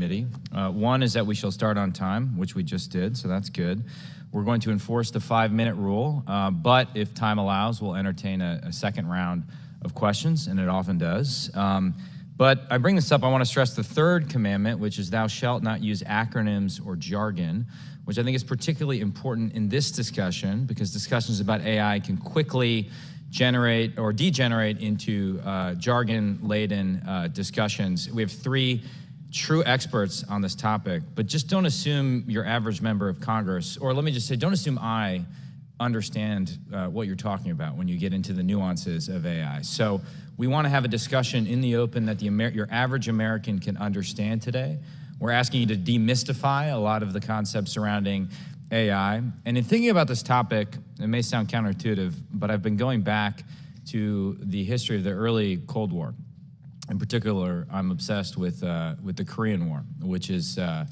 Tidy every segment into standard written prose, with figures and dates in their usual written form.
committee. One is that we shall start on time, which we just did, so that's good. We're going to enforce the 5-minute rule, but if time allows, we'll entertain a second round of questions, and it often does. But I bring this up, I want to stress the third commandment, which is thou shalt not use acronyms or jargon, which I think is particularly important in this discussion because discussions about AI can quickly generate or degenerate into jargon-laden discussions. We have 3 true experts on this topic, but just don't assume your average member of Congress, or let me just say, don't assume I understand what you're talking about when you get into the nuances of AI. So we want to have a discussion in the open that your average American can understand today. We're asking you to demystify a lot of the concepts surrounding AI. And in thinking about this topic, it may sound counterintuitive, but I've been going back to the history of the early Cold War. In particular, I'm obsessed with the Korean War, which is the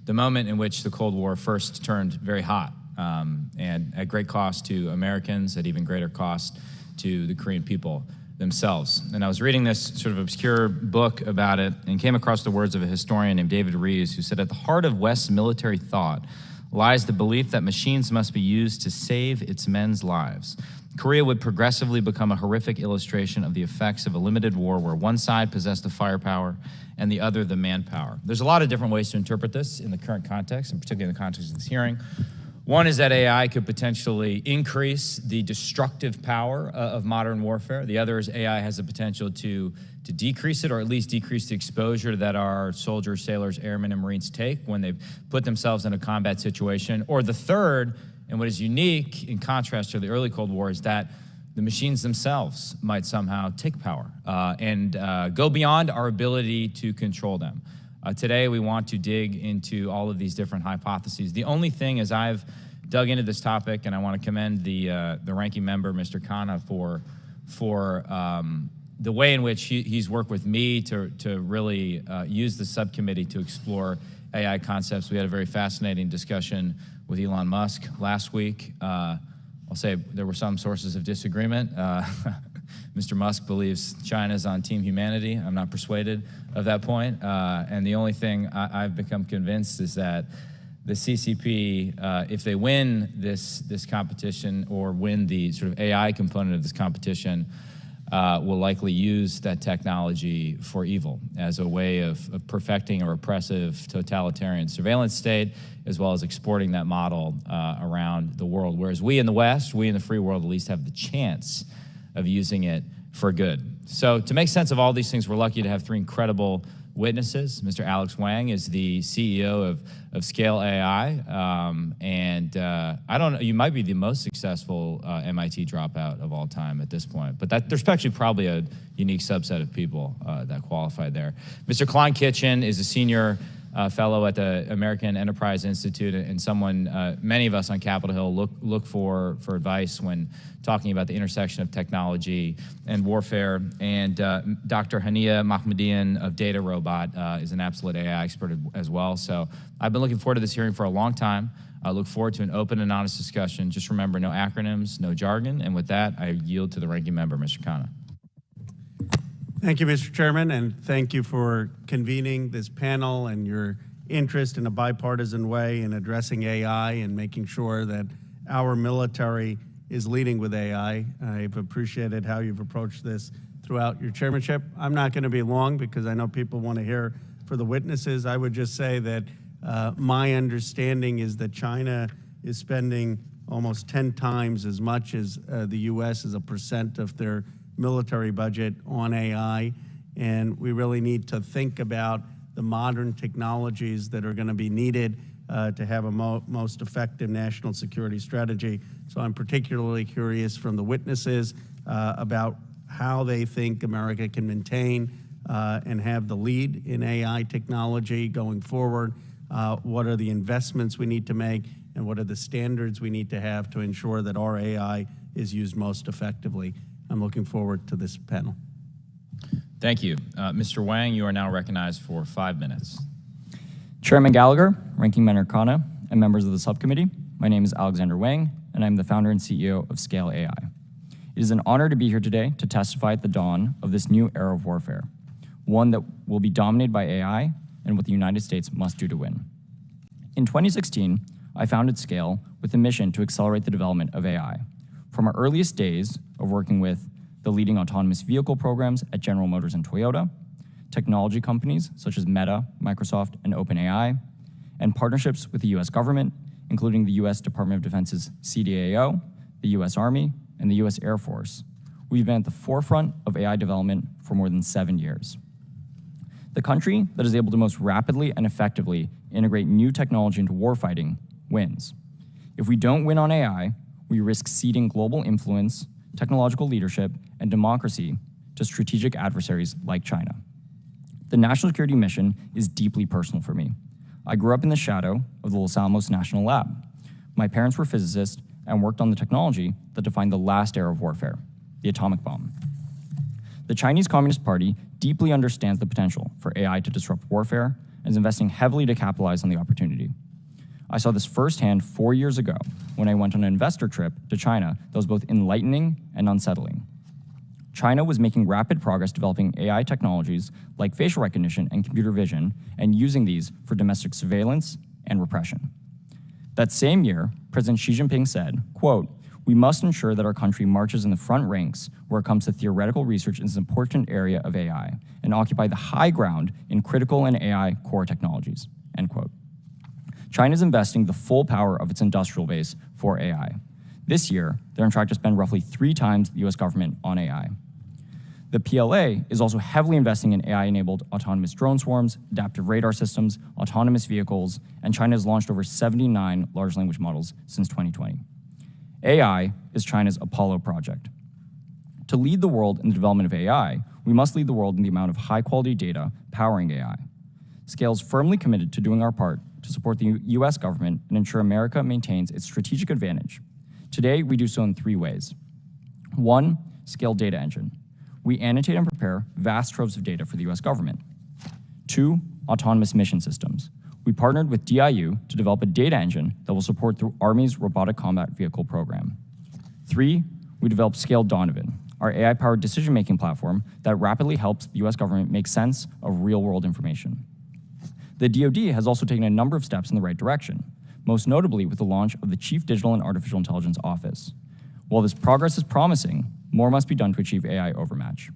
moment in which the Cold War first turned very hot, and at great cost to Americans, at even greater cost to the Korean people themselves. And I was reading this sort of obscure book about it and came across the words of a historian named David Rees, who said, at the heart of West's military thought lies the belief that machines must be used to save its men's lives. Korea would progressively become a horrific illustration of the effects of a limited war where one side possessed the firepower and the other the manpower. There's a lot of different ways to interpret this in the current context, and particularly in the context of this hearing. One is that AI could potentially increase the destructive power of modern warfare. The other is AI has the potential to decrease it, or at least decrease the exposure that our soldiers, sailors, airmen, and Marines take when they put themselves in a combat situation. Or the third, and what is unique in contrast to the early Cold War, is that the machines themselves might somehow take power and go beyond our ability to control them. Today, we want to dig into all of these different hypotheses. The only thing is I've dug into this topic, and I want to commend the ranking member, Mr. Khanna, for the way in which he's worked with me to really use the subcommittee to explore AI concepts. We had a very fascinating discussion with Elon Musk last week. I'll say there were some sources of disagreement. Mr. Musk believes China's on Team Humanity. I'm not persuaded of that point. And the only thing I've become convinced is that the CCP, if they win this competition or win the sort of AI component of this competition, will likely use that technology for evil as a way of perfecting a repressive totalitarian surveillance state, as well as exporting that model around the world. Whereas we in the West, we in the free world at least have the chance of using it for good. So to make sense of all these things, we're lucky to have 3 incredible witnesses. Mr. Alex Wang is the CEO of Scale AI, and I don't know, you might be the most successful MIT dropout of all time at this point, but there's actually probably a unique subset of people that qualify there. Mr. Klein Kitchen is a senior fellow at the American Enterprise Institute, and someone many of us on Capitol Hill look for advice when talking about the intersection of technology and warfare. And Dr. Hania Mahmoodian of Data Robot is an absolute AI expert as well. So I've been looking forward to this hearing for a long time. I look forward to an open and honest discussion. Just remember, no acronyms, no jargon. And with that, I yield to the ranking member, Mr. Khanna. Thank you, Mr. Chairman, and thank you for convening this panel and your interest in a bipartisan way in addressing AI and making sure that our military is leading with AI. I've appreciated how you've approached this throughout your chairmanship. I'm not going to be long because I know people want to hear for the witnesses. I would just say that my understanding is that China is spending almost 10 times as much as the U.S. as a percent of their military budget on AI, and we really need to think about the modern technologies that are going to be needed to have a most effective national security strategy. So I'm particularly curious from the witnesses about how they think America can maintain and have the lead in AI technology going forward. What are the investments we need to make, and what are the standards we need to have to ensure that our AI is used most effectively? I'm looking forward to this panel. Thank you. Mr. Wang, you are now recognized for 5 minutes. Chairman Gallagher, Ranking Member Khanna, and members of the subcommittee, my name is Alexander Wang, and I'm the founder and CEO of Scale AI. It is an honor to be here today to testify at the dawn of this new era of warfare, one that will be dominated by AI, and what the United States must do to win. In 2016, I founded Scale with a mission to accelerate the development of AI. From our earliest days of working with the leading autonomous vehicle programs at General Motors and Toyota, technology companies such as Meta, Microsoft, and OpenAI, and partnerships with the US government, including the US Department of Defense's CDAO, the US Army, and the US Air Force, we've been at the forefront of AI development for more than 7 years. The country that is able to most rapidly and effectively integrate new technology into warfighting wins. If we don't win on AI, we risk ceding global influence, technological leadership, and democracy to strategic adversaries like China. The national security mission is deeply personal for me. I grew up in the shadow of the Los Alamos National Lab. My parents were physicists and worked on the technology that defined the last era of warfare, the atomic bomb. The Chinese Communist Party deeply understands the potential for AI to disrupt warfare and is investing heavily to capitalize on the opportunity. I saw this firsthand 4 years ago when I went on an investor trip to China that was both enlightening and unsettling. China was making rapid progress developing AI technologies like facial recognition and computer vision and using these for domestic surveillance and repression. That same year, President Xi Jinping said, quote, "We must ensure that our country marches in the front ranks where it comes to theoretical research in this important area of AI and occupy the high ground in critical and AI core technologies," end quote. China is investing the full power of its industrial base for AI. This year, they're on track to spend roughly 3 times the US government on AI. The PLA is also heavily investing in AI-enabled autonomous drone swarms, adaptive radar systems, autonomous vehicles, and China has launched over 79 large language models since 2020. AI is China's Apollo project. To lead the world in the development of AI, we must lead the world in the amount of high-quality data powering AI. Scale is firmly committed to doing our part to support the US government and ensure America maintains its strategic advantage. Today, we do so in 3 ways. 1, Scale Data Engine. We annotate and prepare vast troves of data for the US government. 2, Autonomous Mission Systems. We partnered with DIU to develop a data engine that will support the Army's Robotic Combat Vehicle program. 3, we developed Scale Donovan, our AI-powered decision-making platform that rapidly helps the US government make sense of real-world information. The DoD has also taken a number of steps in the right direction, most notably with the launch of the Chief Digital and Artificial Intelligence Office. While this progress is promising, more must be done to achieve AI Overmatch.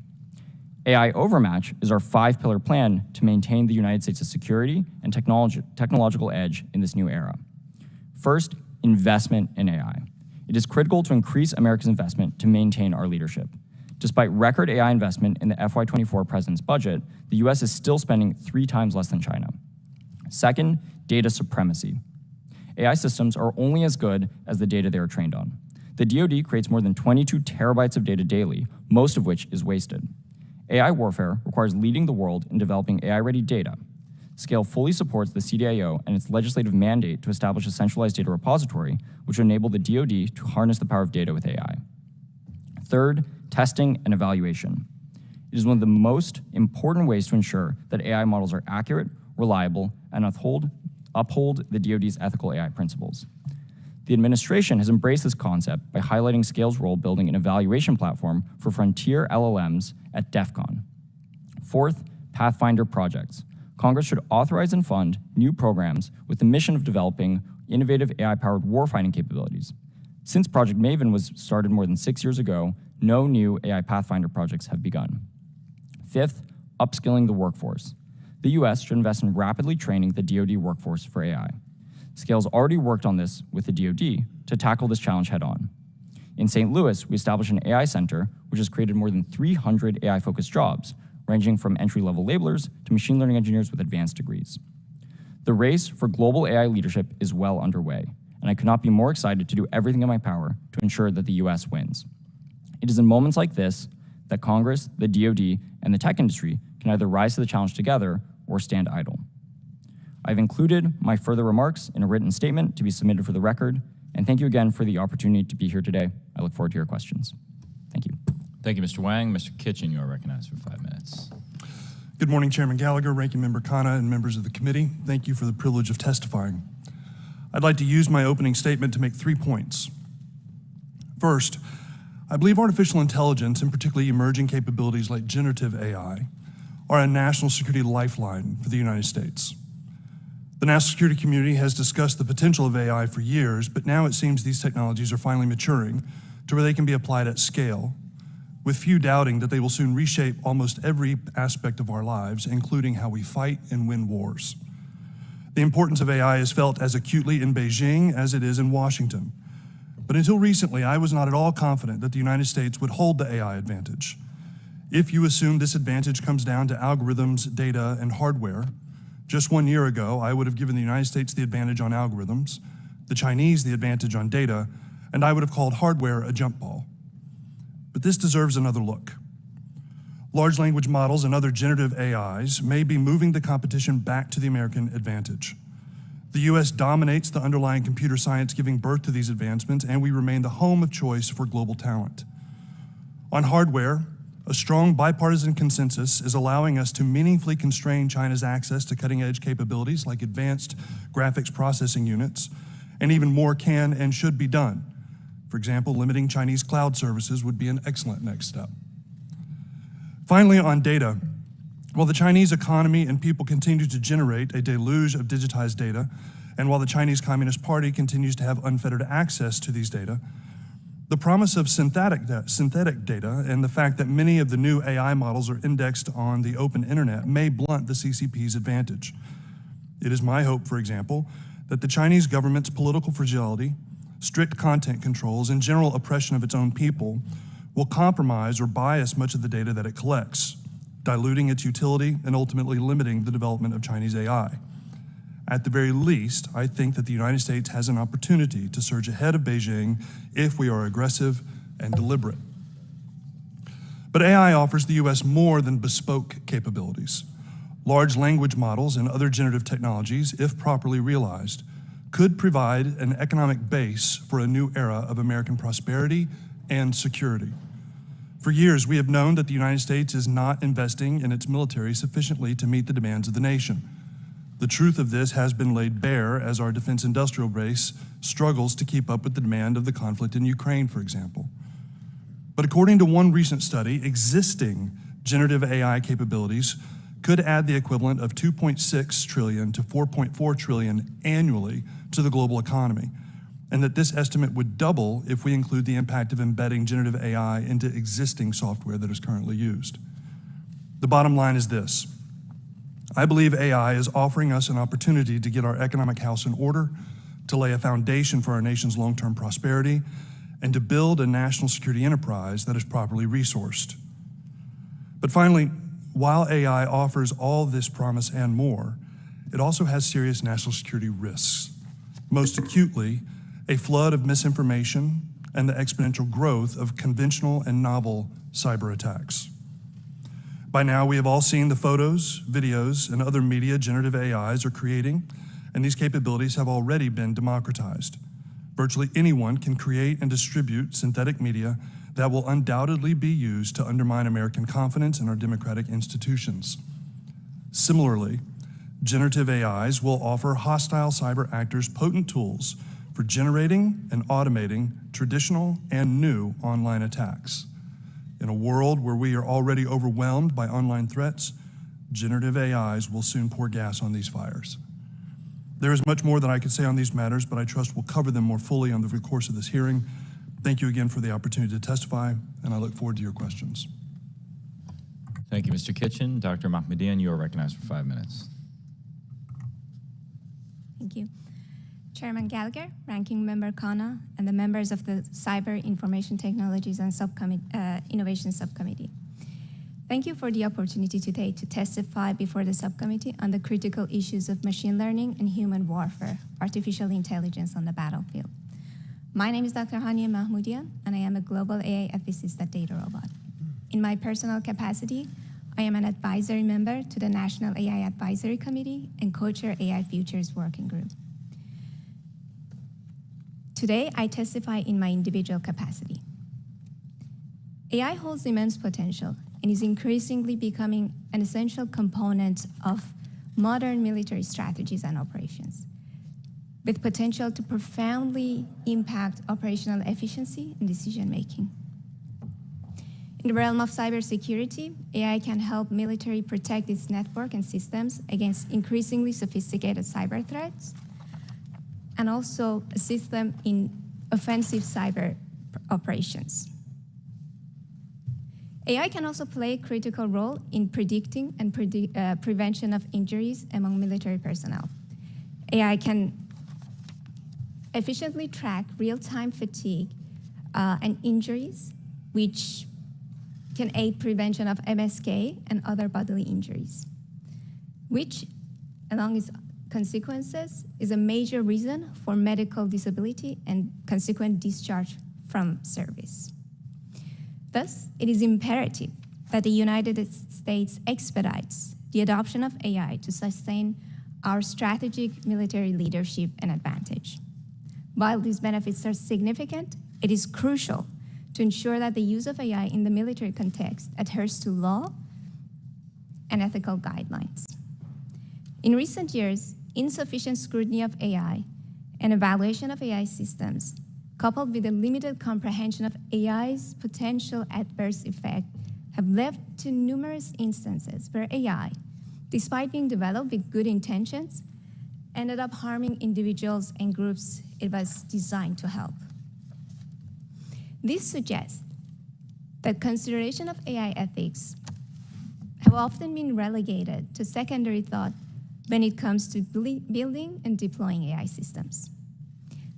AI Overmatch is our 5-pillar plan to maintain the United States' security and technological edge in this new era. First, investment in AI. It is critical to increase America's investment to maintain our leadership. Despite record AI investment in the FY24 President's budget, the US is still spending 3 times less than China. Second, data supremacy. AI systems are only as good as the data they are trained on. The DoD creates more than 22 terabytes of data daily, most of which is wasted. AI warfare requires leading the world in developing AI-ready data. Scale fully supports the CDAO and its legislative mandate to establish a centralized data repository, which will enable the DoD to harness the power of data with AI. Third, testing and evaluation. It is one of the most important ways to ensure that AI models are accurate, reliable, and uphold the DoD's ethical AI principles. The administration has embraced this concept by highlighting Scale's role building an evaluation platform for frontier LLMs at DEF CON. Fourth, Pathfinder projects. Congress should authorize and fund new programs with the mission of developing innovative AI-powered warfighting capabilities. Since Project Maven was started more than 6 years ago, no new AI Pathfinder projects have begun. Fifth, upskilling the workforce. The US should invest in rapidly training the DoD workforce for AI. Scale's already worked on this with the DoD to tackle this challenge head-on. In St. Louis, we established an AI center, which has created more than 300 AI-focused jobs, ranging from entry-level labelers to machine learning engineers with advanced degrees. The race for global AI leadership is well underway, and I could not be more excited to do everything in my power to ensure that the US wins. It is in moments like this that Congress, the DoD, and the tech industry can either rise to the challenge together or stand idle. I've included my further remarks in a written statement to be submitted for the record, and thank you again for the opportunity to be here today. I look forward to your questions. Thank you. Thank you, Mr. Wang. Mr. Kitchen, you are recognized for 5 minutes. Good morning, Chairman Gallagher, Ranking Member Khanna, and members of the committee. Thank you for the privilege of testifying. I'd like to use my opening statement to make 3 points. First, I believe artificial intelligence, and particularly emerging capabilities like generative AI, are a national security lifeline for the United States. The national security community has discussed the potential of AI for years, but now it seems these technologies are finally maturing to where they can be applied at scale, with few doubting that they will soon reshape almost every aspect of our lives, including how we fight and win wars. The importance of AI is felt as acutely in Beijing as it is in Washington. But until recently, I was not at all confident that the United States would hold the AI advantage. If you assume this advantage comes down to algorithms, data, and hardware, just 1 year ago, I would have given the United States the advantage on algorithms, the Chinese the advantage on data, and I would have called hardware a jump ball. But this deserves another look. Large language models and other generative AIs may be moving the competition back to the American advantage. The US dominates the underlying computer science giving birth to these advancements, and we remain the home of choice for global talent. On hardware, a strong bipartisan consensus is allowing us to meaningfully constrain China's access to cutting-edge capabilities like advanced graphics processing units, and even more can and should be done. For example, limiting Chinese cloud services would be an excellent next step. Finally, on data, while the Chinese economy and people continue to generate a deluge of digitized data, and while the Chinese Communist Party continues to have unfettered access to these data, the promise of synthetic data and the fact that many of the new AI models are indexed on the open internet may blunt the CCP's advantage. It is my hope, for example, that the Chinese government's political fragility, strict content controls, and general oppression of its own people will compromise or bias much of the data that it collects, diluting its utility and ultimately limiting the development of Chinese AI. At the very least, I think that the United States has an opportunity to surge ahead of Beijing if we are aggressive and deliberate. But AI offers the US more than bespoke capabilities. Large language models and other generative technologies, if properly realized, could provide an economic base for a new era of American prosperity and security. For years, we have known that the United States is not investing in its military sufficiently to meet the demands of the nation. The truth of this has been laid bare as our defense industrial base struggles to keep up with the demand of the conflict in Ukraine, for example. But according to one recent study, existing generative AI capabilities could add the equivalent of 2.6 trillion to 4.4 trillion annually to the global economy, and that this estimate would double if we include the impact of embedding generative AI into existing software that is currently used. The bottom line is this. I believe AI is offering us an opportunity to get our economic house in order, to lay a foundation for our nation's long-term prosperity, and to build a national security enterprise that is properly resourced. But finally, while AI offers all this promise and more, it also has serious national security risks. Most acutely, a flood of misinformation and the exponential growth of conventional and novel cyber attacks. By now, we have all seen the photos, videos, and other media generative AIs are creating, and these capabilities have already been democratized. Virtually anyone can create and distribute synthetic media that will undoubtedly be used to undermine American confidence in our democratic institutions. Similarly, generative AIs will offer hostile cyber actors potent tools for generating and automating traditional and new online attacks. In a world where we are already overwhelmed by online threats, generative AIs will soon pour gas on these fires. There is much more that I could say on these matters, but I trust we'll cover them more fully on the course of this hearing. Thank you again for the opportunity to testify, and I look forward to your questions. Thank you, Mr. Kitchen. Dr. Mahmoodian, you are recognized for 5 minutes. Thank you. Chairman Gallagher, Ranking Member Khanna, and the members of the Cyber Information Technologies and Innovation Subcommittee. Thank you for the opportunity today to testify before the subcommittee on the critical issues of machine learning and human warfare, artificial intelligence on the battlefield. My name is Dr. Hania Mahmoodian, and I am a global AI ethicist at DataRobot. In my personal capacity, I am an advisory member to the National AI Advisory Committee and co-chair AI Futures Working Group. Today, I testify in my individual capacity. AI holds immense potential and is increasingly becoming an essential component of modern military strategies and operations, with potential to profoundly impact operational efficiency and decision-making. In the realm of cybersecurity, AI can help military protect its network and systems against increasingly sophisticated cyber threats, and also assist them in offensive cyber operations. AI can also play a critical role in predicting and prevention of injuries among military personnel. AI can efficiently track real-time fatigue and injuries, which can aid prevention of MSK and other bodily injuries, which, along its consequences, is a major reason for medical disability and consequent discharge from service. Thus, it is imperative that the United States expedites the adoption of AI to sustain our strategic military leadership and advantage. While these benefits are significant, it is crucial to ensure that the use of AI in the military context adheres to law and ethical guidelines. In recent years, insufficient scrutiny of AI and evaluation of AI systems, coupled with a limited comprehension of AI's potential adverse effect, have led to numerous instances where AI, despite being developed with good intentions, ended up harming individuals and groups it was designed to help. This suggests that consideration of AI ethics have often been relegated to secondary thought when it comes to building and deploying AI systems.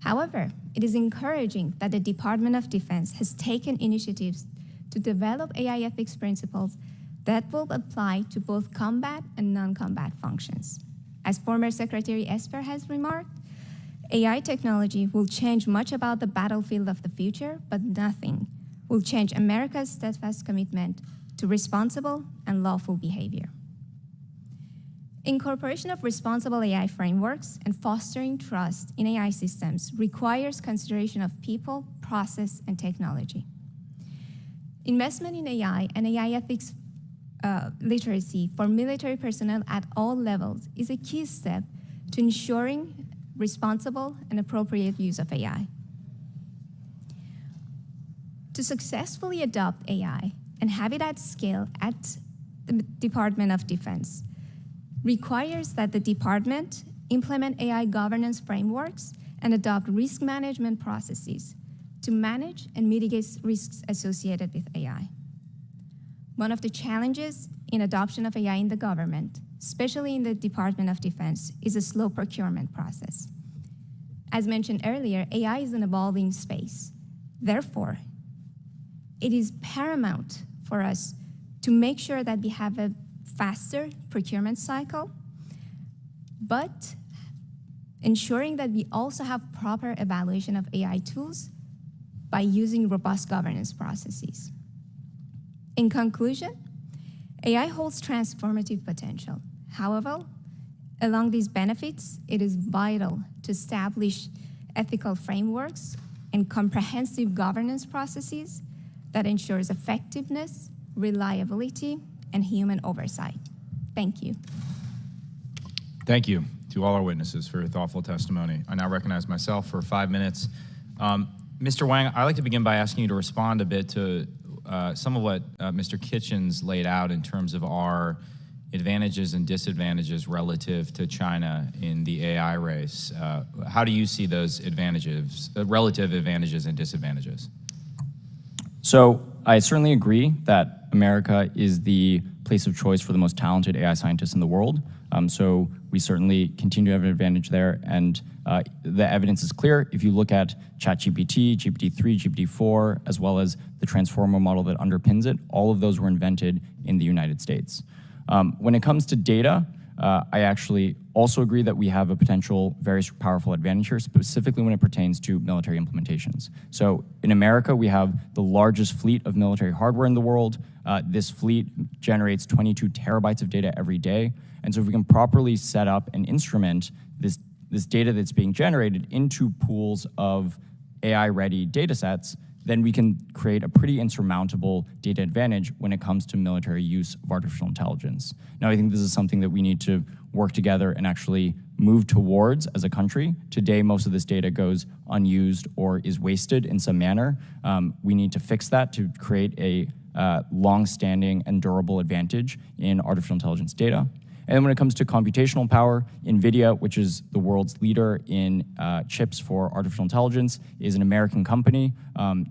However, it is encouraging that the Department of Defense has taken initiatives to develop AI ethics principles that will apply to both combat and non-combat functions. As former Secretary Esper has remarked, AI technology will change much about the battlefield of the future, but nothing will change America's steadfast commitment to responsible and lawful behavior. Incorporation of responsible AI frameworks and fostering trust in AI systems requires consideration of people, process, and technology. Investment in AI and AI ethics literacy for military personnel at all levels is a key step to ensuring responsible and appropriate use of AI. To successfully adopt AI and have it at scale at the Department of Defense requires that the department implement AI governance frameworks and adopt risk management processes to manage and mitigate risks associated with AI. One of the challenges in adoption of AI in the government, especially in the Department of Defense, is a slow procurement process. As mentioned earlier, AI is an evolving space. Therefore, it is paramount for us to make sure that we have a faster procurement cycle, but ensuring that we also have proper evaluation of AI tools by using robust governance processes. In conclusion, AI holds transformative potential. However, along these benefits, it is vital to establish ethical frameworks and comprehensive governance processes that ensures effectiveness, reliability, and human oversight. Thank you. Thank you to all our witnesses for your thoughtful testimony. I now recognize myself for 5 minutes. Mr. Wang, I'd like to begin by asking you to respond a bit to some of what Mr. Kitchens laid out in terms of our advantages and disadvantages relative to China in the AI race. How do you see those advantages, relative advantages and disadvantages? So I certainly agree that America is the place of choice for the most talented AI scientists in the world. So we certainly continue to have an advantage there. And the evidence is clear. If you look at ChatGPT, GPT-3, GPT-4, as well as the transformer model that underpins it, all of those were invented in the United States. When it comes to data, I actually also agree that we have a potential very powerful advantage here, specifically when it pertains to military implementations. So in America, we have the largest fleet of military hardware in the world. This fleet generates 22 terabytes of data every day. And so if we can properly set up and instrument this data that's being generated into pools of AI-ready data sets, then we can create a pretty insurmountable data advantage when it comes to military use of artificial intelligence. Now, I think this is something that we need to work together and actually move towards as a country. Today, most of this data goes unused or is wasted in some manner. We need to fix that to create a long-standing and durable advantage in artificial intelligence data. And then when it comes to computational power, NVIDIA, which is the world's leader in chips for artificial intelligence, is an American company.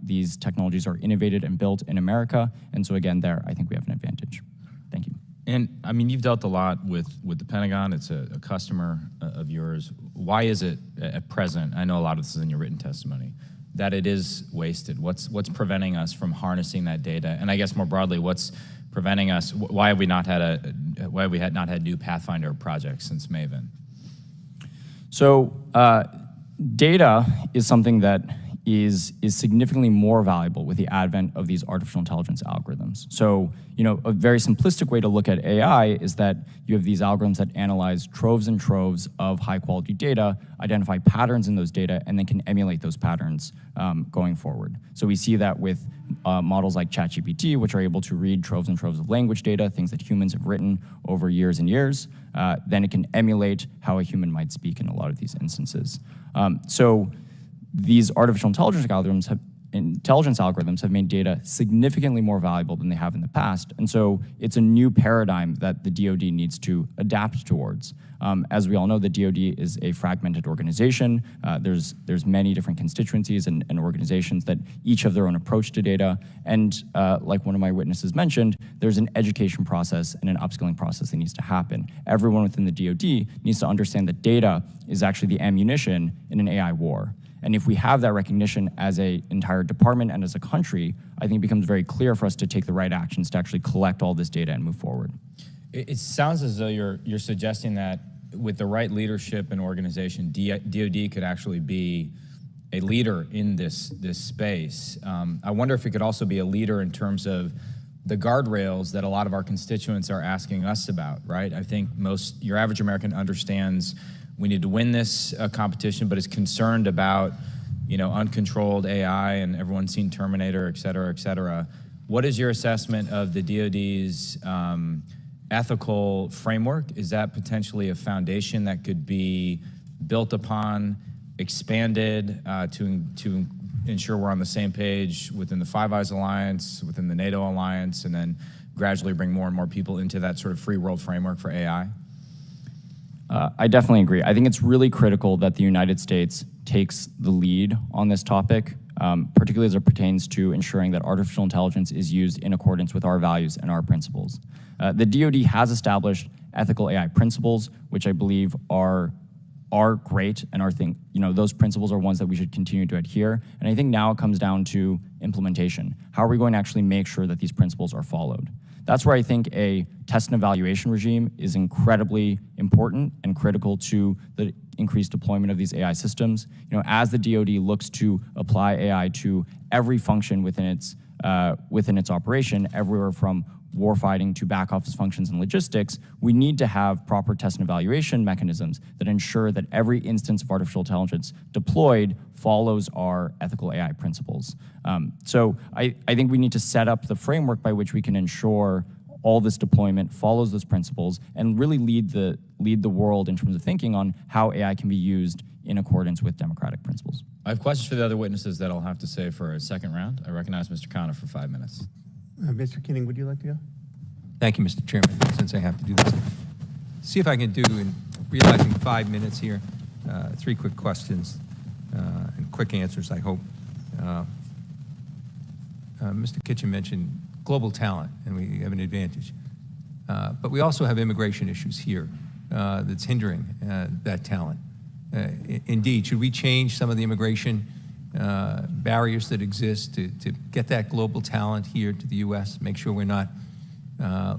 These technologies are innovated and built in America. And so again, there, I think we have an advantage. Thank you. And I mean, you've dealt a lot with the Pentagon. It's a customer of yours. Why is it at present, I know a lot of this is in your written testimony, that it is wasted? What's preventing us from harnessing that data? And I guess more broadly, what's preventing us? Why have we not had new Pathfinder projects since Maven? So data is something that is significantly more valuable with the advent of these artificial intelligence algorithms. So, a very simplistic way to look at AI is that you have these algorithms that analyze troves and troves of high-quality data, identify patterns in those data, and then can emulate those patterns going forward. So we see that with models like ChatGPT, which are able to read troves and troves of language data, things that humans have written over years and years. Then it can emulate how a human might speak in a lot of these instances. So these artificial intelligence algorithms have made data significantly more valuable than they have in the past. And so it's a new paradigm that the DoD needs to adapt towards. As we all know, the DoD is a fragmented organization. There's many different constituencies and organizations that each have their own approach to data. And like one of my witnesses mentioned, there's an education process and an upskilling process that needs to happen. Everyone within the DoD needs to understand that data is actually the ammunition in an AI war. And if we have that recognition as an entire department and as a country, I think it becomes very clear for us to take the right actions to actually collect all this data and move forward. It sounds as though you're suggesting that with the right leadership and organization, DoD could actually be a leader in this space. I wonder if it could also be a leader in terms of the guardrails that a lot of our constituents are asking us about, right? I think your average American understands we need to win this competition, but is concerned about, uncontrolled AI, and everyone's seen Terminator, et cetera, et cetera. What is your assessment of the DoD's ethical framework? Is that potentially a foundation that could be built upon, expanded to ensure we're on the same page within the Five Eyes Alliance, within the NATO alliance, and then gradually bring more and more people into that sort of free world framework for AI? I definitely agree. I think it's really critical that the United States takes the lead on this topic, particularly as it pertains to ensuring that artificial intelligence is used in accordance with our values and our principles. The DoD has established ethical AI principles, which I believe are great, and those principles are ones that we should continue to adhere. And I think now it comes down to implementation. How are we going to actually make sure that these principles are followed? That's where I think a test and evaluation regime is incredibly important and critical to the increased deployment of these AI systems. As the DoD looks to apply AI to every function within its operation, everywhere from warfighting to back office functions and logistics, we need to have proper test and evaluation mechanisms that ensure that every instance of artificial intelligence deployed follows our ethical AI principles. So I think we need to set up the framework by which we can ensure all this deployment follows those principles and really lead the world in terms of thinking on how AI can be used in accordance with democratic principles. I have questions for the other witnesses that I'll have to save for a second round. I recognize Mr. Khanna for 5 minutes. Mr. Keating, would you like to go? Thank you, Mr. Chairman, since I have to do this. See if I can do, in realizing 5 minutes here, 3 quick questions and quick answers, I hope. Mr. Kitchen mentioned global talent, and we have an advantage. But we also have immigration issues here that's hindering that talent. Indeed, should we change some of the immigration barriers that exist to get that global talent here to the U.S., make sure we're not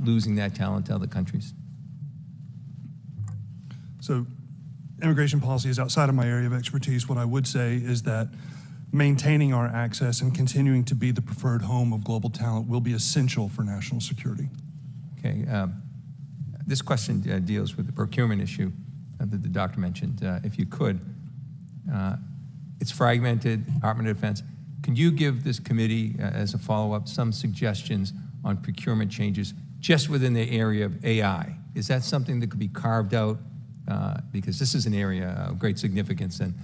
losing that talent to other countries? So immigration policy is outside of my area of expertise. What I would say is that maintaining our access and continuing to be the preferred home of global talent will be essential for national security. Okay. This question deals with the procurement issue that the doctor mentioned. If you could, it's fragmented, Department of Defense. Can you give this committee, as a follow-up, some suggestions on procurement changes just within the area of AI? Is that something that could be carved out? Because this is an area of great significance, and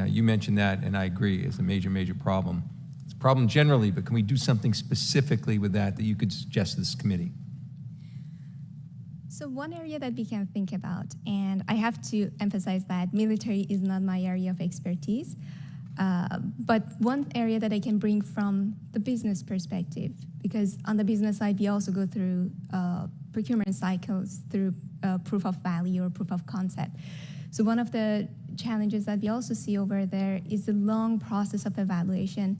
you mentioned that, and I agree, it's a major, major problem. It's problem generally, but can we do something specifically with that you could suggest to this committee? So one area that we can think about, and I have to emphasize that military is not my area of expertise, but one area that I can bring from the business perspective, because on the business side, we also go through procurement cycles through proof of value or proof of concept. So one of the challenges that we also see over there is the long process of evaluation,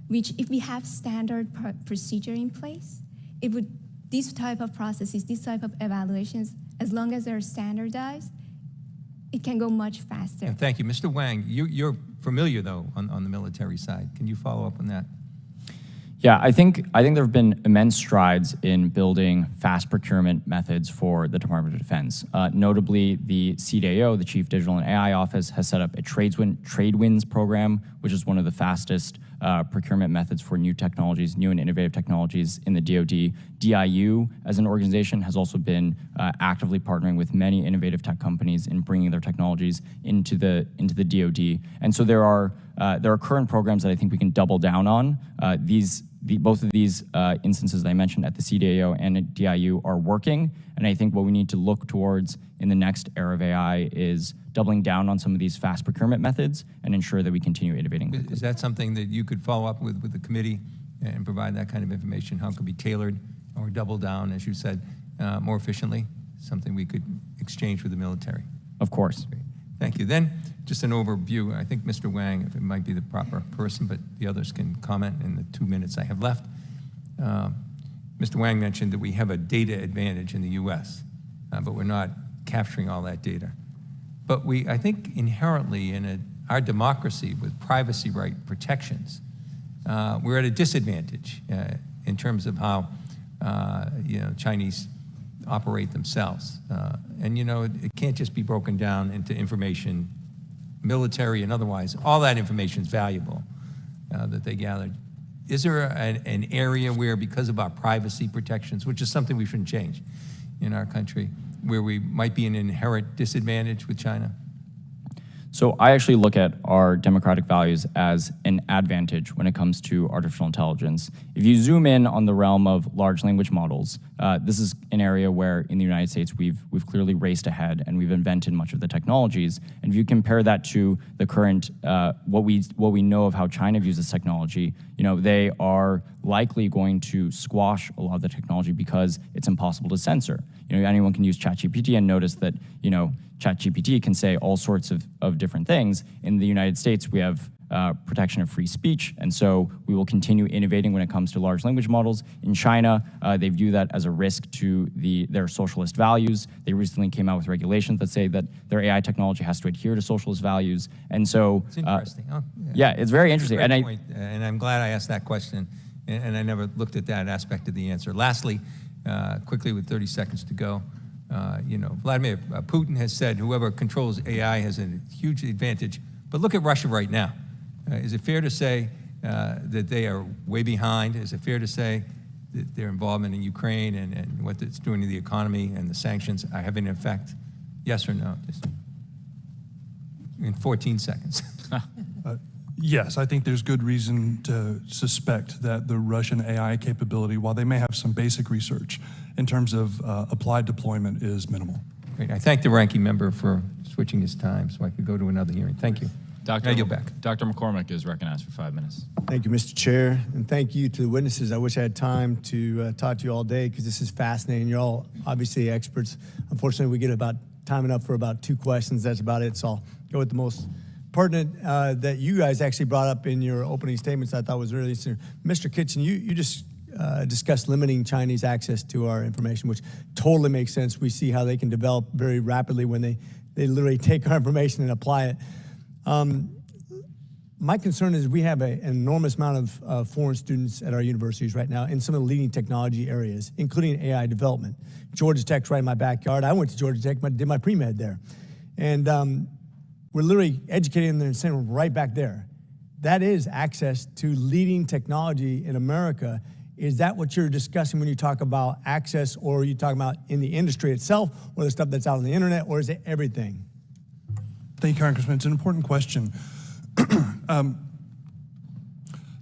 which if we have standard procedure in place, it would, these type of processes, these type of evaluations, as long as they're standardized, it can go much faster. Thank you. Mr. Wang, you're familiar, though, on the military side. Can you follow up on that? Yeah, I think there have been immense strides in building fast procurement methods for the Department of Defense. Notably, the CDAO, the Chief Digital and AI Office, has set up a Trade-Wins program, which is one of the fastest procurement methods for new technologies, new and innovative technologies in the DoD. DIU, as an organization, has also been actively partnering with many innovative tech companies in bringing their technologies into the DoD. And so there are current programs that I think we can double down on. Both of these instances that I mentioned at the CDAO and at DIU are working, and I think what we need to look towards in the next era of AI is doubling down on some of these fast procurement methods and ensure that we continue innovating. Is that something that you could follow up with the committee and provide that kind of information? How it could be tailored or double down, as you said, more efficiently? Something we could exchange with the military. Of course. Great. Thank you. Then, just an overview. I think Mr. Wang, if it might be the proper person, but the others can comment in the 2 minutes I have left. Mr. Wang mentioned that we have a data advantage in the U.S., but we're not capturing all that data. But I think inherently in our democracy with privacy right protections, we're at a disadvantage in terms of how Chinese operate themselves. And it can't just be broken down into information, military and otherwise. All that information is valuable that they gathered. Is there an area where, because of our privacy protections, which is something we shouldn't change in our country, where we might be in an inherent disadvantage with China? So I actually look at our democratic values as an advantage when it comes to artificial intelligence. If you zoom in on the realm of large language models, this is an area where in the United States we've clearly raced ahead and we've invented much of the technologies. And if you compare that to the current, what we know of how China views this technology, they are likely going to squash a lot of the technology because it's impossible to censor. Anyone can use ChatGPT and notice that, ChatGPT can say all sorts of different things. In the United States, we have protection of free speech, and so we will continue innovating when it comes to large language models. In China, they view that as a risk to their socialist values. They recently came out with regulations that say that their AI technology has to adhere to socialist values, and so it's interesting. Yeah, it's very interesting. And I'm glad I asked that question, and I never looked at that aspect of the answer. Lastly, quickly with 30 seconds to go. Vladimir Putin has said whoever controls AI has a huge advantage. But look at Russia right now. Is it fair to say that they are way behind? Is it fair to say that their involvement in Ukraine and what it's doing to the economy and the sanctions are having an effect? Yes or no? Just in 14 seconds. Yes, I think there's good reason to suspect that the Russian AI capability, while they may have some basic research in terms of applied deployment, is minimal. Great. I thank the ranking member for switching his time so I could go to another hearing. Thank you. Dr. I yield back. Dr. McCormick is recognized for 5 minutes. Thank you, Mr. Chair, and thank you to the witnesses. I wish I had time to talk to you all day because this is fascinating. You're all obviously experts. Unfortunately, we get about time enough for about 2 questions. That's about it, so I'll go with the most pertinent that you guys actually brought up in your opening statements. I thought was really interesting. Mr. Kitchen, you just discussed limiting Chinese access to our information, which totally makes sense. We see how they can develop very rapidly when they literally take our information and apply it. My concern is we have an enormous amount of foreign students at our universities right now in some of the leading technology areas, including AI development. Georgia Tech's right in my backyard. I went to Georgia Tech, did my pre-med there. And we're literally educating them and sending them right back there. That is access to leading technology in America. Is that what you're discussing when you talk about access, or are you talking about in the industry itself, or the stuff that's out on the internet, or is it everything? Thank you, Congressman. It's an important question.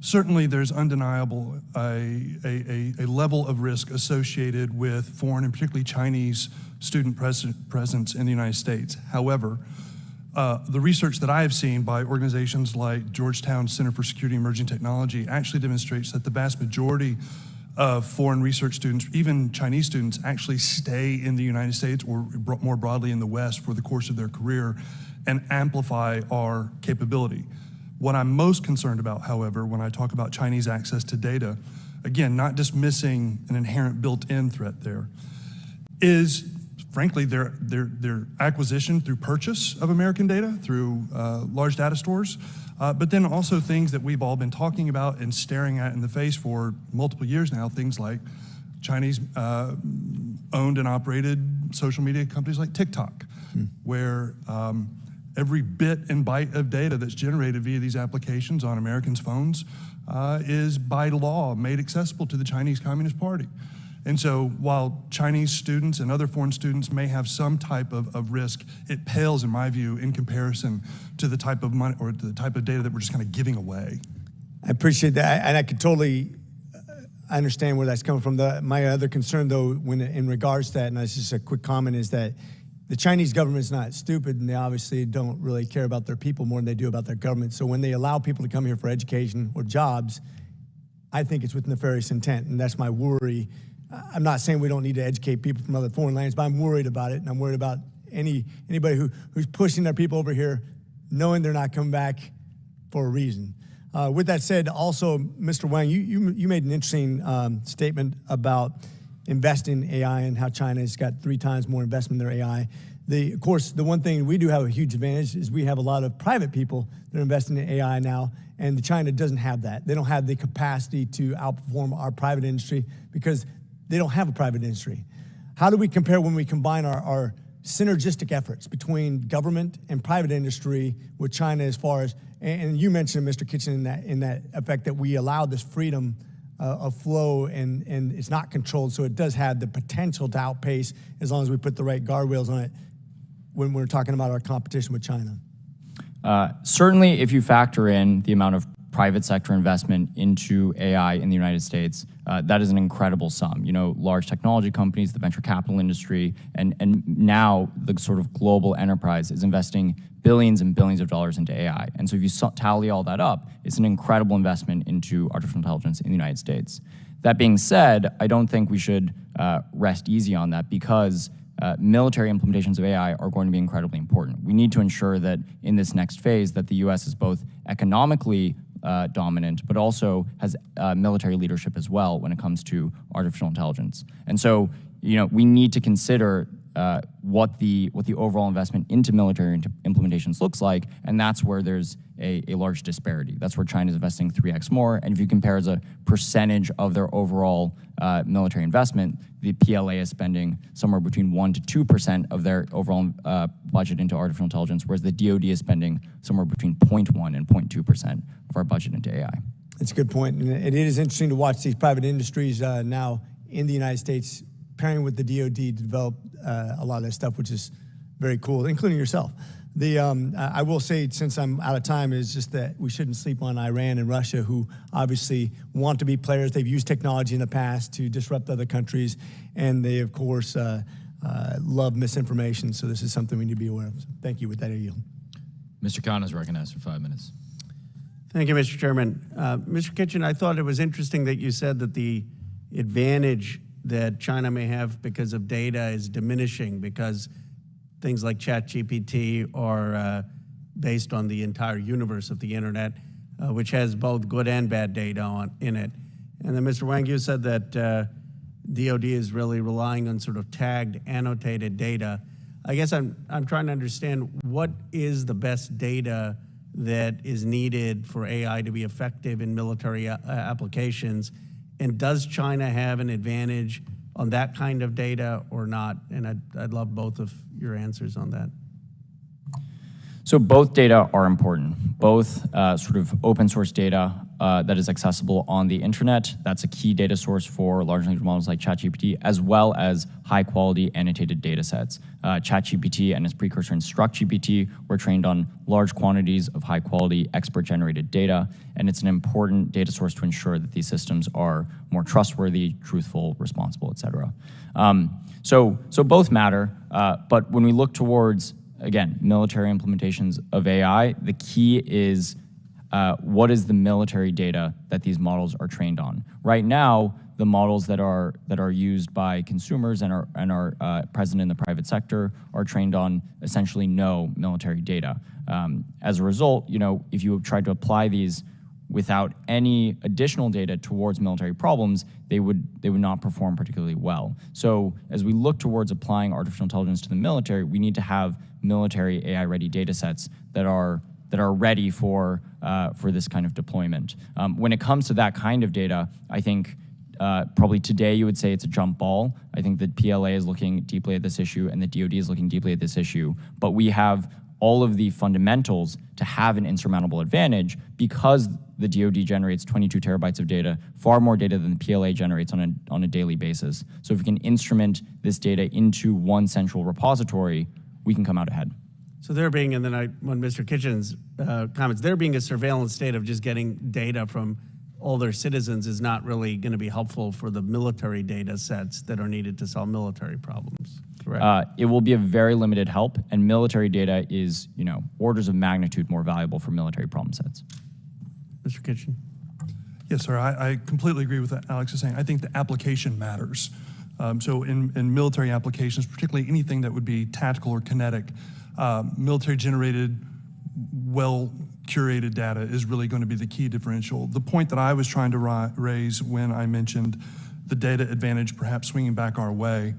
Certainly, there's undeniable a level of risk associated with foreign and particularly Chinese student presence in the United States. However, the research that I have seen by organizations like Georgetown Center for Security and Emerging Technology actually demonstrates that the vast majority of foreign research students, even Chinese students, actually stay in the United States or more broadly in the West for the course of their career and amplify our capability. What I'm most concerned about, however, when I talk about Chinese access to data, again, not dismissing an inherent built-in threat there, is frankly their acquisition through purchase of American data through large data stores, but then also things that we've all been talking about and staring at in the face for multiple years now, things like Chinese owned and operated social media companies like TikTok, where every bit and byte of data that's generated via these applications on Americans' phones is by law made accessible to the Chinese Communist Party. And so while Chinese students and other foreign students may have some type of risk, it pales, in my view, in comparison to the type of money or the type of data that we're just kind of giving away. I appreciate that, and I could totally understand where that's coming from. My other concern, though, when in regards to that, and that's just a quick comment, is that the Chinese government's not stupid, and they obviously don't really care about their people more than they do about their government. So when they allow people to come here for education or jobs, I think it's with nefarious intent, and that's my worry. I'm not saying we don't need to educate people from other foreign lands, but I'm worried about it, and I'm worried about anybody who's pushing their people over here, knowing they're not coming back for a reason. With that said, also, Mr. Wang, you made an interesting statement about investing in AI and how China's got 3 times more investment in their AI. Of course, the one thing we do have a huge advantage is we have a lot of private people that are investing in AI now, and China doesn't have that. They don't have the capacity to outperform our private industry because they don't have a private industry. How do we compare when we combine our synergistic efforts between government and private industry with China as far as, and you mentioned, Mr. Kitchen, in that effect that we allow this freedom of flow and it's not controlled, so it does have the potential to outpace as long as we put the right guardrails on it when we're talking about our competition with China? Certainly, if you factor in the amount of private sector investment into AI in the United States, that is an incredible sum. You know, large technology companies, the venture capital industry, and now the sort of global enterprise is investing billions and billions of dollars into AI. And so if you tally all that up, it's an incredible investment into artificial intelligence in the United States. That being said, I don't think we should rest easy on that because military implementations of AI are going to be incredibly important. We need to ensure that in this next phase that the US is both economically dominant, but also has military leadership as well when it comes to artificial intelligence. And so, you know, we need to consider what the overall investment into military implementations looks like, and that's where there's a large disparity. That's where China's investing 3x more, and if you compare as a percentage of their overall military investment, the PLA is spending somewhere between 1% to 2% of their overall budget into artificial intelligence, whereas the DoD is spending somewhere between 0.1% and 0.2% of our budget into AI. That's a good point, and it is interesting to watch these private industries now in the United States pairing with the DoD to develop a lot of that stuff, which is very cool, including yourself. I will say, since I'm out of time, is just that we shouldn't sleep on Iran and Russia, who obviously want to be players. They've used technology in the past to disrupt other countries, and they, of course, love misinformation. So this is something we need to be aware of. So thank you. With that, I yield. Mr. Khan is recognized for 5 minutes. Thank you, Mr. Chairman. Mr. Kitchen, I thought it was interesting that you said that the advantage that China may have because of data is diminishing because things like ChatGPT are based on the entire universe of the internet, which has both good and bad data in it. And then Mr. Wang, you said that DoD is really relying on sort of tagged, annotated data. I guess I'm trying to understand what is the best data that is needed for AI to be effective in military applications, and does China have an advantage on that kind of data or not? And I'd love both of your answers on that. So both data are important. Both sort of open source data that is accessible on the internet. That's a key data source for large language models like ChatGPT, as well as high-quality annotated data sets. ChatGPT and its precursor InstructGPT were trained on large quantities of high-quality expert-generated data, and it's an important data source to ensure that these systems are more trustworthy, truthful, responsible, et cetera. So both matter, but when we look towards, again, military implementations of AI, the key is what is the military data that these models are trained on. Right now, the models that are used by consumers and are present in the private sector are trained on essentially no military data. As a result, if you try to apply these without any additional data towards military problems, they would not perform particularly well. So as we look towards applying artificial intelligence to the military, we need to have military AI-ready data sets that are ready for this kind of deployment. When it comes to that kind of data, I think probably today you would say it's a jump ball. I think that PLA is looking deeply at this issue and the DoD is looking deeply at this issue, but we have all of the fundamentals to have an insurmountable advantage because the DoD generates 22 terabytes of data, far more data than the PLA generates on a daily basis. So if we can instrument this data into one central repository, we can come out ahead. So there being, and then when Mr. Kitchen's comments, there being a surveillance state of just getting data from all their citizens is not really going to be helpful for the military data sets that are needed to solve military problems, correct? It will be a very limited help, and military data is, orders of magnitude more valuable for military problem sets. Mr. Kitchen? Yes, sir. I completely agree with what Alex is saying. I think the application matters. So in military applications, particularly anything that would be tactical or kinetic, military-generated, well-curated data is really going to be the key differential. The point that I was trying to raise when I mentioned the data advantage perhaps swinging back our way,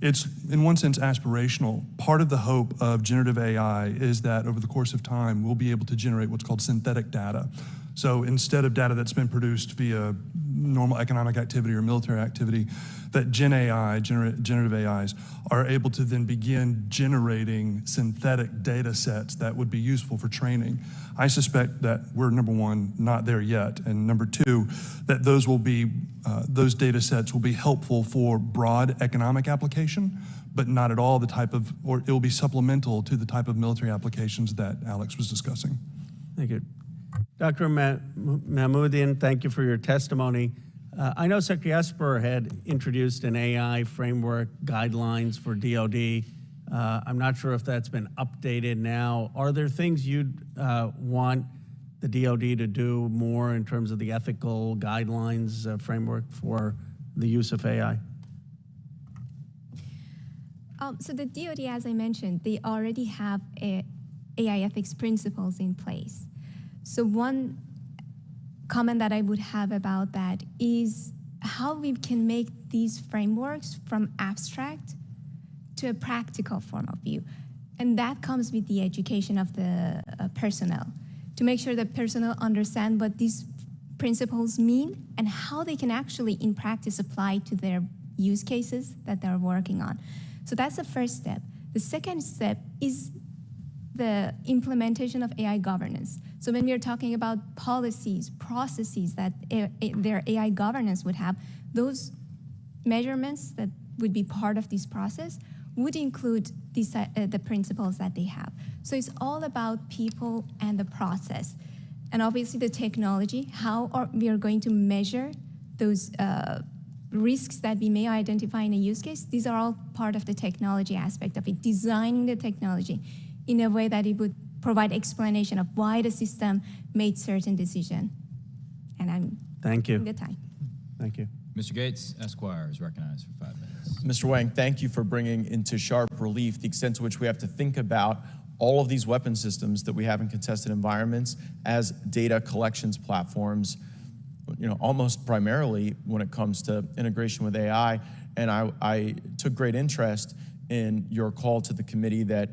it's in one sense aspirational. Part of the hope of generative AI is that over the course of time, we'll be able to generate what's called synthetic data. So instead of data that's been produced via normal economic activity or military activity, that generative AIs, are able to then begin generating synthetic data sets that would be useful for training. I suspect that we're, number one, not there yet, and number two, that those data sets will be helpful for broad economic application, but not at all or it will be supplemental to the type of military applications that Alex was discussing. Thank you. Dr. Mahmoodian, thank you for your testimony. I know Secretary Esper had introduced an AI framework guidelines for DoD. I'm not sure if that's been updated now. Are there things you'd want the DoD to do more in terms of the ethical guidelines framework for the use of AI? So the DoD, as I mentioned, they already have AI ethics principles in place. So one comment that I would have about that is how we can make these frameworks from abstract to a practical form of view. And that comes with the education of the personnel, to make sure that personnel understand what these principles mean and how they can actually in practice apply to their use cases that they're working on. So that's the first step. The second step is the implementation of AI governance. So when we're talking about policies, processes that their AI governance would have, those measurements that would be part of this process would include the principles that they have. So it's all about people and the process. And obviously the technology, how we are going to measure those risks that we may identify in a use case. These are all part of the technology aspect of it, designing the technology in a way that it would provide explanation of why the system made certain decision. And I'm Thank you. the time. Thank you. Mr. Gates, Esquire, is recognized for 5 minutes. Mr. Wang, thank you for bringing into sharp relief the extent to which we have to think about all of these weapon systems that we have in contested environments as data collections platforms, almost primarily when it comes to integration with AI. And I took great interest in your call to the committee that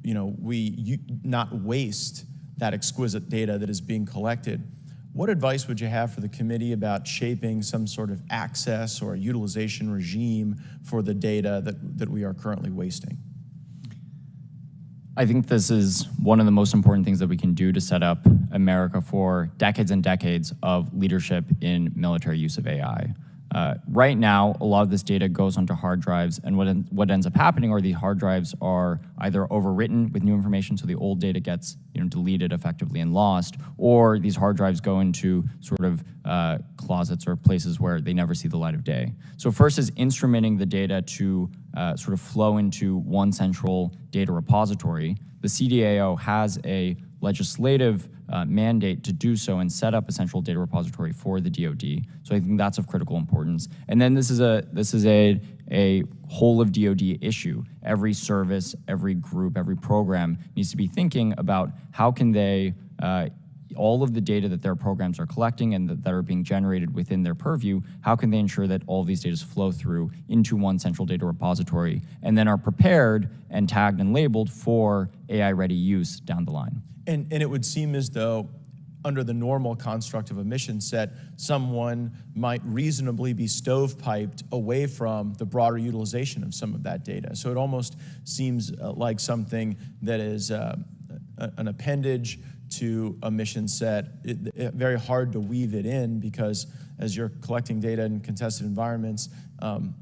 we not waste that exquisite data that is being collected. What advice would you have for the committee about shaping some sort of access or utilization regime for the data that we are currently wasting? I think this is one of the most important things that we can do to set up America for decades and decades of leadership in military use of AI. Right now, a lot of this data goes onto hard drives, and what ends up happening are these hard drives are either overwritten with new information, so the old data gets deleted effectively and lost, or these hard drives go into sort of closets or places where they never see the light of day. So first is instrumenting the data to sort of flow into one central data repository. The CDAO has a legislative mandate to do so and set up a central data repository for the DoD. So I think that's of critical importance. And then this is a whole of DoD issue. Every service, every group, every program needs to be thinking about how can they all of the data that their programs are collecting and that are being generated within their purview, how can they ensure that all of these data flow through into one central data repository and then are prepared and tagged and labeled for AI-ready use down the line? And it would seem as though under the normal construct of a mission set, someone might reasonably be stovepiped away from the broader utilization of some of that data. So it almost seems like something that is an appendage to a mission set. Very hard to weave it in because as you're collecting data in contested environments,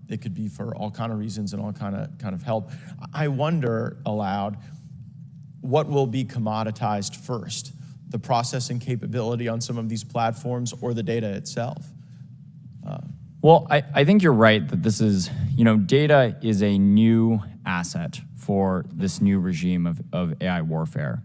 it could be for all kind of reasons and all kind of help. I wonder aloud, what will be commoditized first? The processing capability on some of these platforms or the data itself? Well, I think you're right that this is, data is a new asset for this new regime of AI warfare.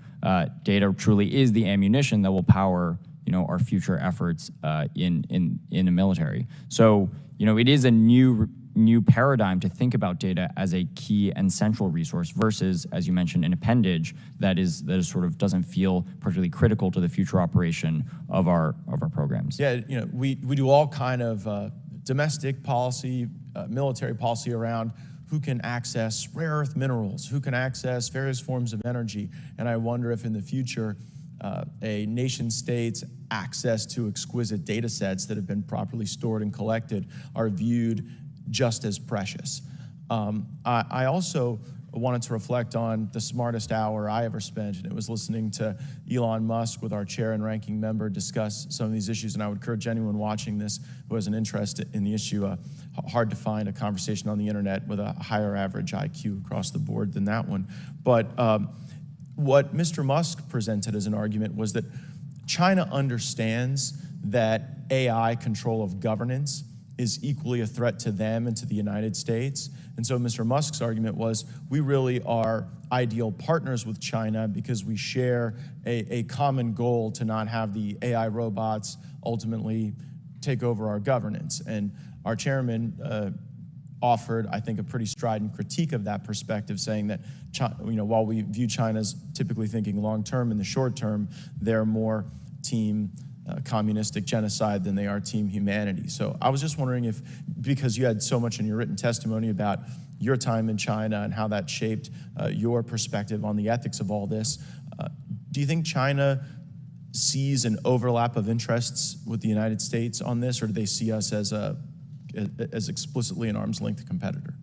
Data truly is the ammunition that will power, our future efforts in the military. So, it is a new paradigm to think about data as a key and central resource versus, as you mentioned, an appendage that is sort of doesn't feel particularly critical to the future operation of our programs. Yeah, we do all kind of domestic policy, military policy around who can access rare earth minerals, who can access various forms of energy, and I wonder if in the future a nation state's access to exquisite data sets that have been properly stored and collected are viewed just as precious. I also wanted to reflect on the smartest hour I ever spent, and it was listening to Elon Musk with our chair and ranking member discuss some of these issues, and I would encourage anyone watching this who has an interest in the issue. Hard to find a conversation on the internet with a higher average IQ across the board than that one. But what Mr. Musk presented as an argument was that China understands that AI control of governance is equally a threat to them and to the United States. And so Mr. Musk's argument was, we really are ideal partners with China because we share a common goal to not have the AI robots ultimately take over our governance. And our chairman offered, I think, a pretty strident critique of that perspective, saying that while we view China as typically thinking long-term, in the short term, they're more team communistic genocide than they are team humanity. So I was just wondering if, because you had so much in your written testimony about your time in China and how that shaped your perspective on the ethics of all this, do you think China sees an overlap of interests with the United States on this, or do they see us as explicitly an arm's length competitor?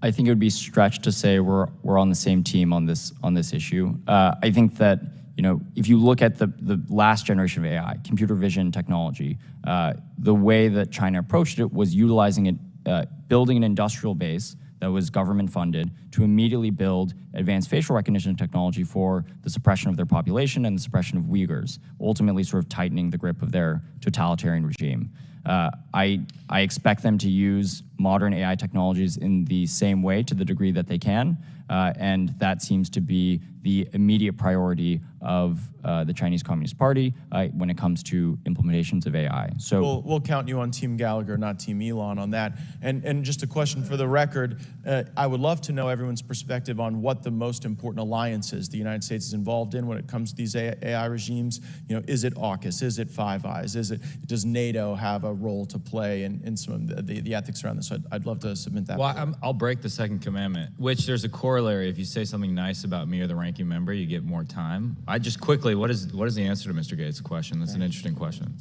I think it would be stretched to say we're on the same team on this issue. I think that if you look at the last generation of AI, computer vision technology, the way that China approached it was utilizing it, building an industrial base that was government funded to immediately build advanced facial recognition technology for the suppression of their population and the suppression of Uyghurs, ultimately sort of tightening the grip of their totalitarian regime. I expect them to use modern AI technologies in the same way to the degree that they can, and that seems to be the immediate priority of the Chinese Communist Party when it comes to implementations of AI. So we'll count you on Team Gallagher, not Team Elon on that. And just a question for the record, I would love to know everyone's perspective on what the most important alliances the United States is involved in when it comes to these AI regimes. Is it AUKUS? Is it Five Eyes? Does NATO have a role to play in some of the ethics around this? So I'd love to submit that. Well, I'll break the second commandment, which there's a corollary. If you say something nice about me or the ranking member, you get more time. I just quickly, what is the answer to Mr. Gates' question? That's an interesting question.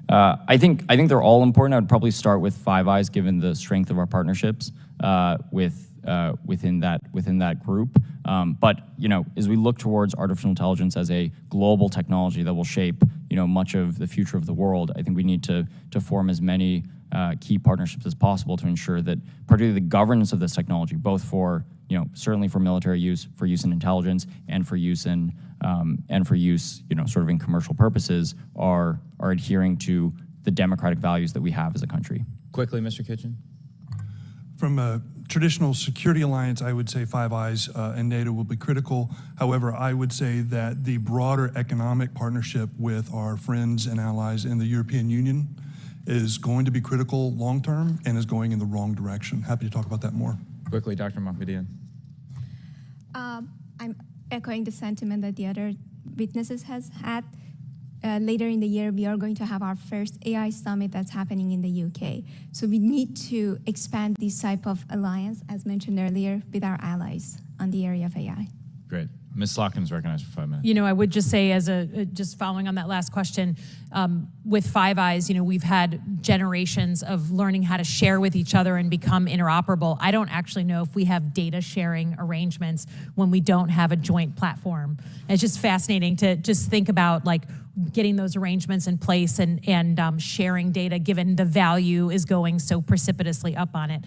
I think they're all important. I would probably start with Five Eyes, given the strength of our partnerships with within that group. But as we look towards artificial intelligence as a global technology that will shape much of the future of the world, I think we need to form as many key partnerships as possible to ensure that particularly the governance of this technology, both for certainly for military use, for use in intelligence, and for use in sort of in commercial purposes, are adhering to the democratic values that we have as a country. Quickly, Mr. Kitchen. From a traditional security alliance, I would say Five Eyes and NATO will be critical. However, I would say that the broader economic partnership with our friends and allies in the European Union is going to be critical long-term and is going in the wrong direction. Happy to talk about that more. Quickly, Dr. Mahmoodian. I'm echoing the sentiment that the other witnesses has had. Later in the year, we are going to have our first AI summit that's happening in the UK. So we need to expand this type of alliance, as mentioned earlier, with our allies on the area of AI. Great. Ms. Slotkin is recognized for 5 minutes. I would just say, just following on that last question, with Five Eyes, we've had generations of learning how to share with each other and become interoperable. I don't actually know if we have data sharing arrangements when we don't have a joint platform. It's just fascinating to just think about getting those arrangements in place and sharing data, given the value is going so precipitously up on it.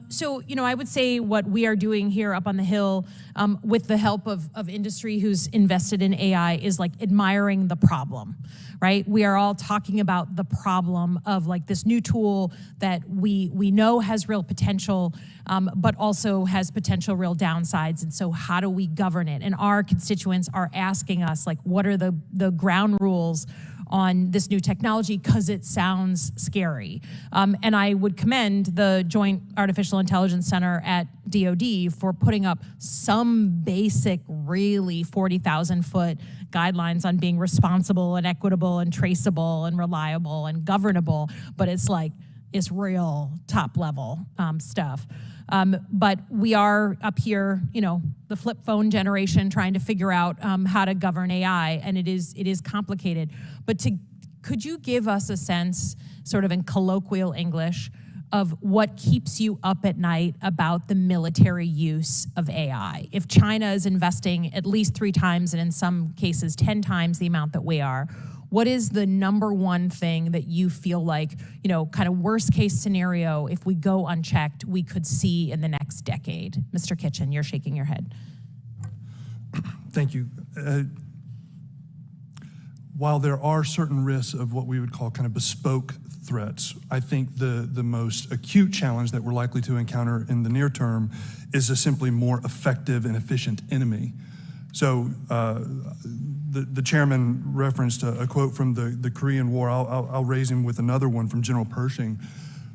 So, I would say what we are doing here up on the Hill with the help of industry who's invested in AI is admiring the problem, right? We are all talking about the problem of this new tool that we know has real potential, but also has potential real downsides. And so how do we govern it? And our constituents are asking us, what are the ground rules on this new technology, because it sounds scary. And I would commend the Joint Artificial Intelligence Center at DoD for putting up some basic, really 40,000-foot guidelines on being responsible and equitable and traceable and reliable and governable, but it's real top-level stuff. But we are up here, the flip phone generation, trying to figure out how to govern AI, and it is complicated. But could you give us a sense, sort of in colloquial English, of what keeps you up at night about the military use of AI? If China is investing at least 3 times, and in some cases 10 times the amount that we are, what is the number one thing that you feel kind of worst case scenario, if we go unchecked, we could see in the next decade? Mr. Kitchen, you're shaking your head. Thank you. While there are certain risks of what we would call kind of bespoke threats, I think the most acute challenge that we're likely to encounter in the near term is a simply more effective and efficient enemy. So the chairman referenced a quote from the Korean War. I'll raise him with another one from General Pershing,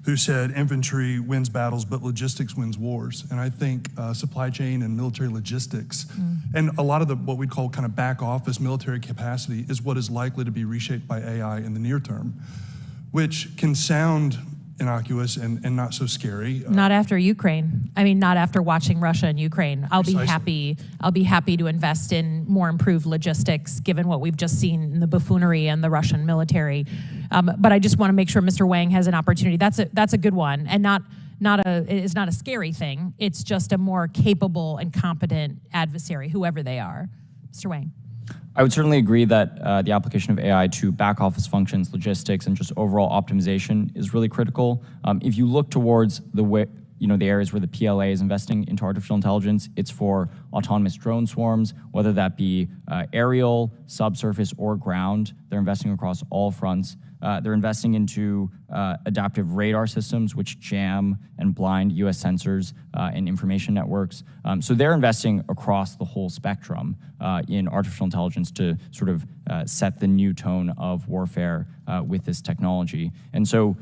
who said, "Infantry wins battles, but logistics wins wars." And I think supply chain and military logistics, and a lot of what we'd call kind of back office military capacity, is what is likely to be reshaped by AI in the near term, which can sound innocuous and not so scary. Not after Ukraine. I mean, not after watching Russia and Ukraine. I'll be happy to invest in more improved logistics, given what we've just seen in the buffoonery and the Russian military. But I just want to make sure Mr. Wang has an opportunity. That's a good one, and it's not a scary thing. It's just a more capable and competent adversary, whoever they are. Mr. Wang. I would certainly agree that the application of AI to back office functions, logistics, and just overall optimization is really critical. If you look towards the areas where the PLA is investing into artificial intelligence, it's for autonomous drone swarms, whether that be aerial, subsurface, or ground. They're investing across all fronts. They're investing into adaptive radar systems, which jam and blind U.S. sensors and information networks. So they're investing across the whole spectrum in artificial intelligence to sort of set the new tone of warfare with this technology. And so,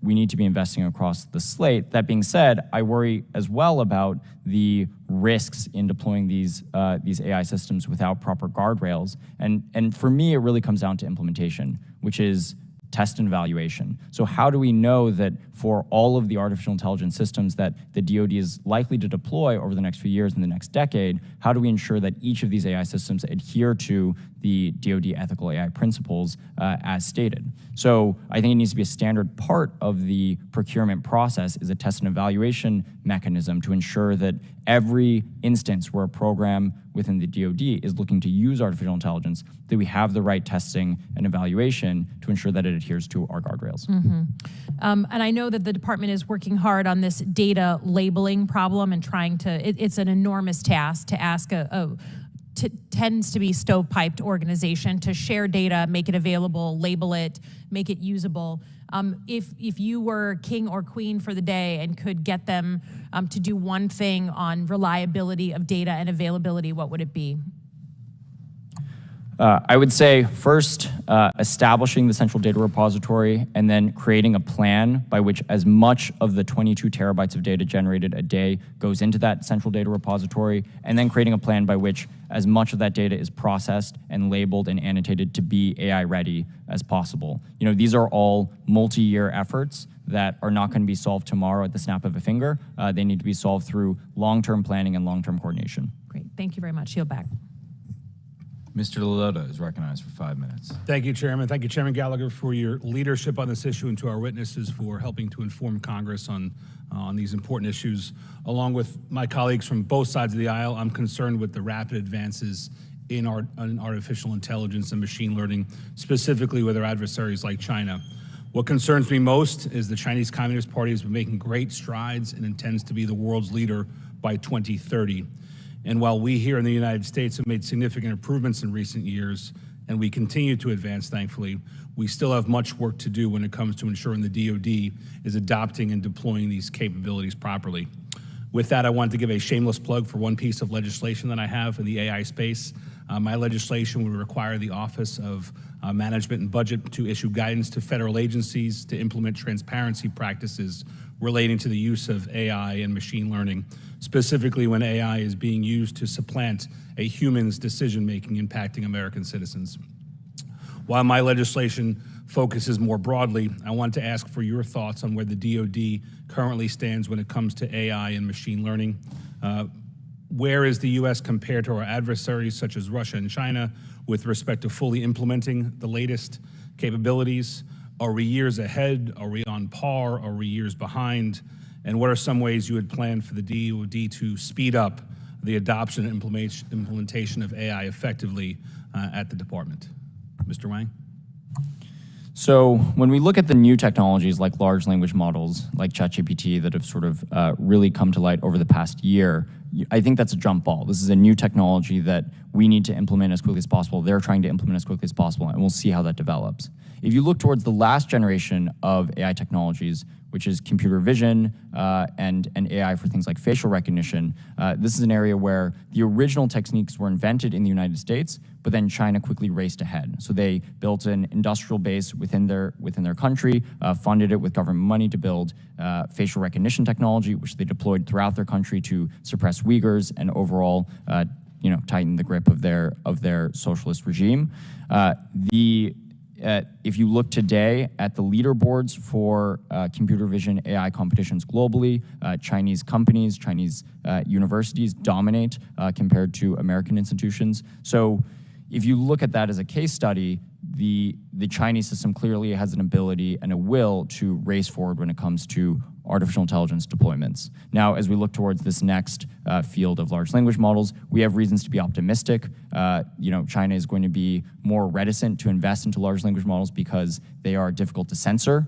we need to be investing across the slate. That being said, I worry as well about the risks in deploying these AI systems without proper guardrails. And for me, it really comes down to implementation, which is test and evaluation. So how do we know that for all of the artificial intelligence systems that the DoD is likely to deploy over the next few years and the next decade, how do we ensure that each of these AI systems adhere to the DoD ethical AI principles as stated? So I think it needs to be a standard part of the procurement process is a test and evaluation mechanism to ensure that every instance where a program within the DoD is looking to use artificial intelligence, that we have the right testing and evaluation to ensure that it adheres to our guardrails. And I know that the department is working hard on this data labeling problem and trying to, it's an enormous task to ask tends to be stovepiped organization to share data, make it available, label it, make it usable. If you were king or queen for the day and could get them to do one thing on reliability of data and availability, what would it be? I would say first, establishing the central data repository and then creating a plan by which as much of the 22 terabytes of data generated a day goes into that central data repository, and then creating a plan by which as much of that data is processed and labeled and annotated to be AI ready as possible. You know, these are all multi-year efforts that are not going to be solved tomorrow at the snap of a finger. They need to be solved through long-term planning and long-term coordination. Great, thank you very much. Yield back. Mr. Lilota is recognized for 5 minutes. Thank you, Chairman. Thank you, Chairman Gallagher, for your leadership on this issue and to our witnesses for helping to inform Congress on these important issues. Along with my colleagues from both sides of the aisle, I'm concerned with the rapid advances in artificial intelligence and machine learning, specifically with our adversaries like China. What concerns me most is the Chinese Communist Party has been making great strides and intends to be the world's leader by 2030. And while we here in the United States have made significant improvements in recent years, and we continue to advance, thankfully, we still have much work to do when it comes to ensuring the DoD is adopting and deploying these capabilities properly. With that, I wanted to give a shameless plug for one piece of legislation that I have in the AI space. My legislation would require the Office of Management and Budget to issue guidance to federal agencies to implement transparency practices relating to the use of AI and machine learning, specifically when AI is being used to supplant a human's decision-making impacting American citizens. While my legislation focuses more broadly, I want to ask for your thoughts on where the DoD currently stands when it comes to AI and machine learning. Where is the U.S. compared to our adversaries such as Russia and China with respect to fully implementing the latest capabilities? Are we years ahead? Are we on par? Are we years behind? And what are some ways you would plan for the DoD to speed up the adoption and implementation of AI effectively at the department? Mr. Wang? So when we look at the new technologies like large language models, like ChatGPT, that have sort of really come to light over the past year, I think that's a jump ball. This is a new technology that we need to implement as quickly as possible. They're trying to implement as quickly as possible, and we'll see how that develops. If you look towards the last generation of AI technologies, which is computer vision and AI for things like facial recognition, this is an area where the original techniques were invented in the United States, but then China quickly raced ahead. So they built an industrial base within their country, funded it with government money to build facial recognition technology, which they deployed throughout their country to suppress Uyghurs and overall tighten the grip of their socialist regime. If you look today at the leaderboards for computer vision AI competitions globally, Chinese companies, Chinese universities dominate compared to American institutions. So if you look at that as a case study, the Chinese system clearly has an ability and a will to race forward when it comes to artificial intelligence deployments. Now, as we look towards this next field of large language models, we have reasons to be optimistic. China is going to be more reticent to invest into large language models because they are difficult to censor.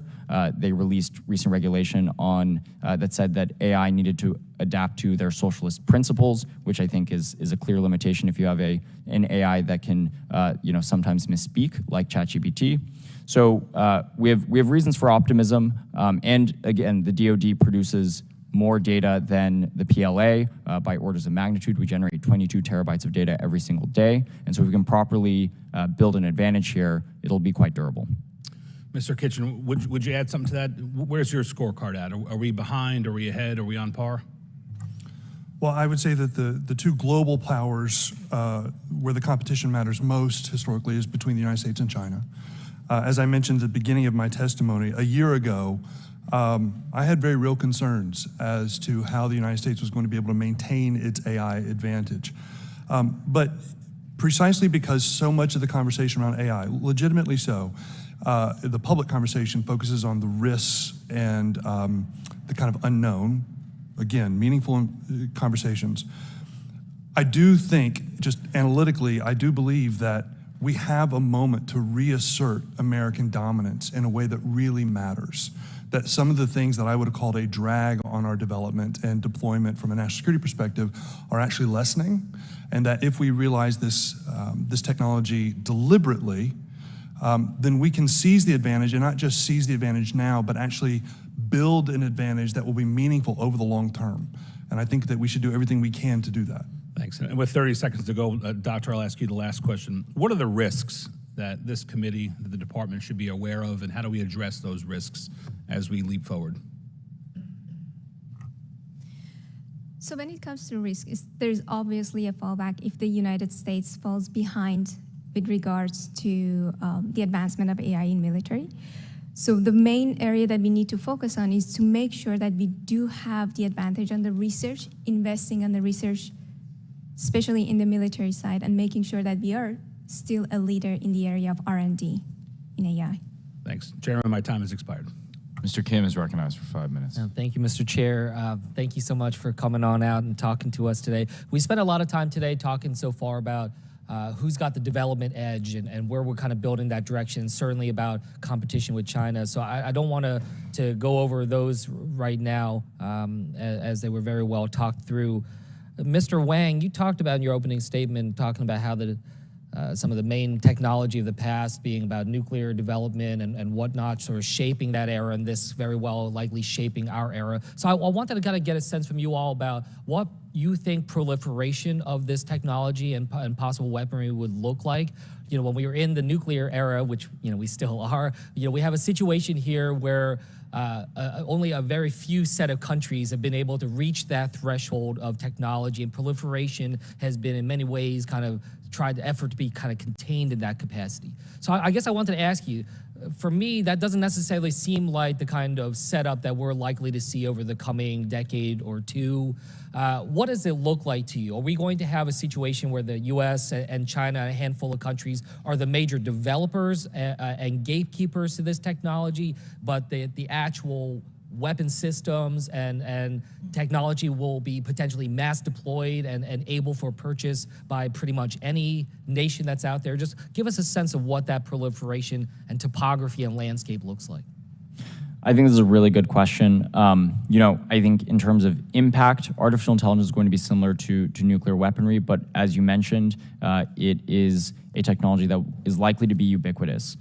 They released recent regulation on that said that AI needed to adapt to their socialist principles, which I think is a clear limitation if you have an AI that can sometimes misspeak, like ChatGPT. So we have reasons for optimism, and again, the DoD produces more data than the PLA by orders of magnitude. We generate 22 terabytes of data every single day, and so if we can properly build an advantage here, it'll be quite durable. Mr. Kitchen, would you add something to that? Where's your scorecard at? Are we behind? Are we ahead? Are we on par? Well, I would say that the two global powers where the competition matters most historically is between the United States and China. as I mentioned at the beginning of my testimony, a year ago, I had very real concerns as to how the United States was going to be able to maintain its AI advantage. But precisely because so much of the conversation around AI, legitimately so, the public conversation focuses on the risks and the kind of unknown, again, meaningful conversations. I do think, just analytically, I do believe that we have a moment to reassert American dominance in a way that really matters. That some of the things that I would have called a drag on our development and deployment from a national security perspective are actually lessening, and that if we realize this, this technology deliberately, then we can seize the advantage, and not just seize the advantage now, but actually build an advantage that will be meaningful over the long term. And I think that we should do everything we can to do that. Thanks. And with 30 seconds to go, Doctor, I'll ask you the last question. What are the risks that this committee, that the department should be aware of, and how do we address those risks as we leap forward? So when it comes to risk, there's obviously a fallback if the United States falls behind with regards to the advancement of AI in military. So the main area that we need to focus on is to make sure that we do have the advantage on the research, investing on the research, especially in the military side, and making sure that we are still a leader in the area of R&D in AI. Thanks. Chairman, my time has expired. Mr. Kim is recognized for 5 minutes. Thank you, Mr. Chair. Thank you so much for coming on out and talking to us today. We spent a lot of time today talking so far about who's got the development edge and where we're kind of building that direction, certainly about competition with China. So I don't want to go over those right now as they were very well talked through. Mr. Wang, you talked about in your opening statement, talking about how some of the main technology of the past being about nuclear development and whatnot, sort of shaping that era, and this very well likely shaping our era. So I wanted to kind of get a sense from you all about what you think proliferation of this technology and possible weaponry would look like. You know, when we were in the nuclear era, which, you know, we still are, you know, we have a situation here where only a very few set of countries have been able to reach that threshold of technology, and proliferation has been in many ways kind of tried the effort to be kind of contained in that capacity. So I guess I wanted to ask you, for me, that doesn't necessarily seem like the kind of setup that we're likely to see over the coming decade or two. What does it look like to you? Are we going to have a situation where the US and China and a handful of countries are the major developers and gatekeepers to this technology, but the actual weapon systems and technology will be potentially mass deployed and able for purchase by pretty much any nation that's out there? Just give us a sense of what that proliferation and topography and landscape looks like. I think this is a really good question. You know, I think in terms of impact, artificial intelligence is going to be similar to nuclear weaponry, but as you mentioned, it is a technology that is likely to be ubiquitous.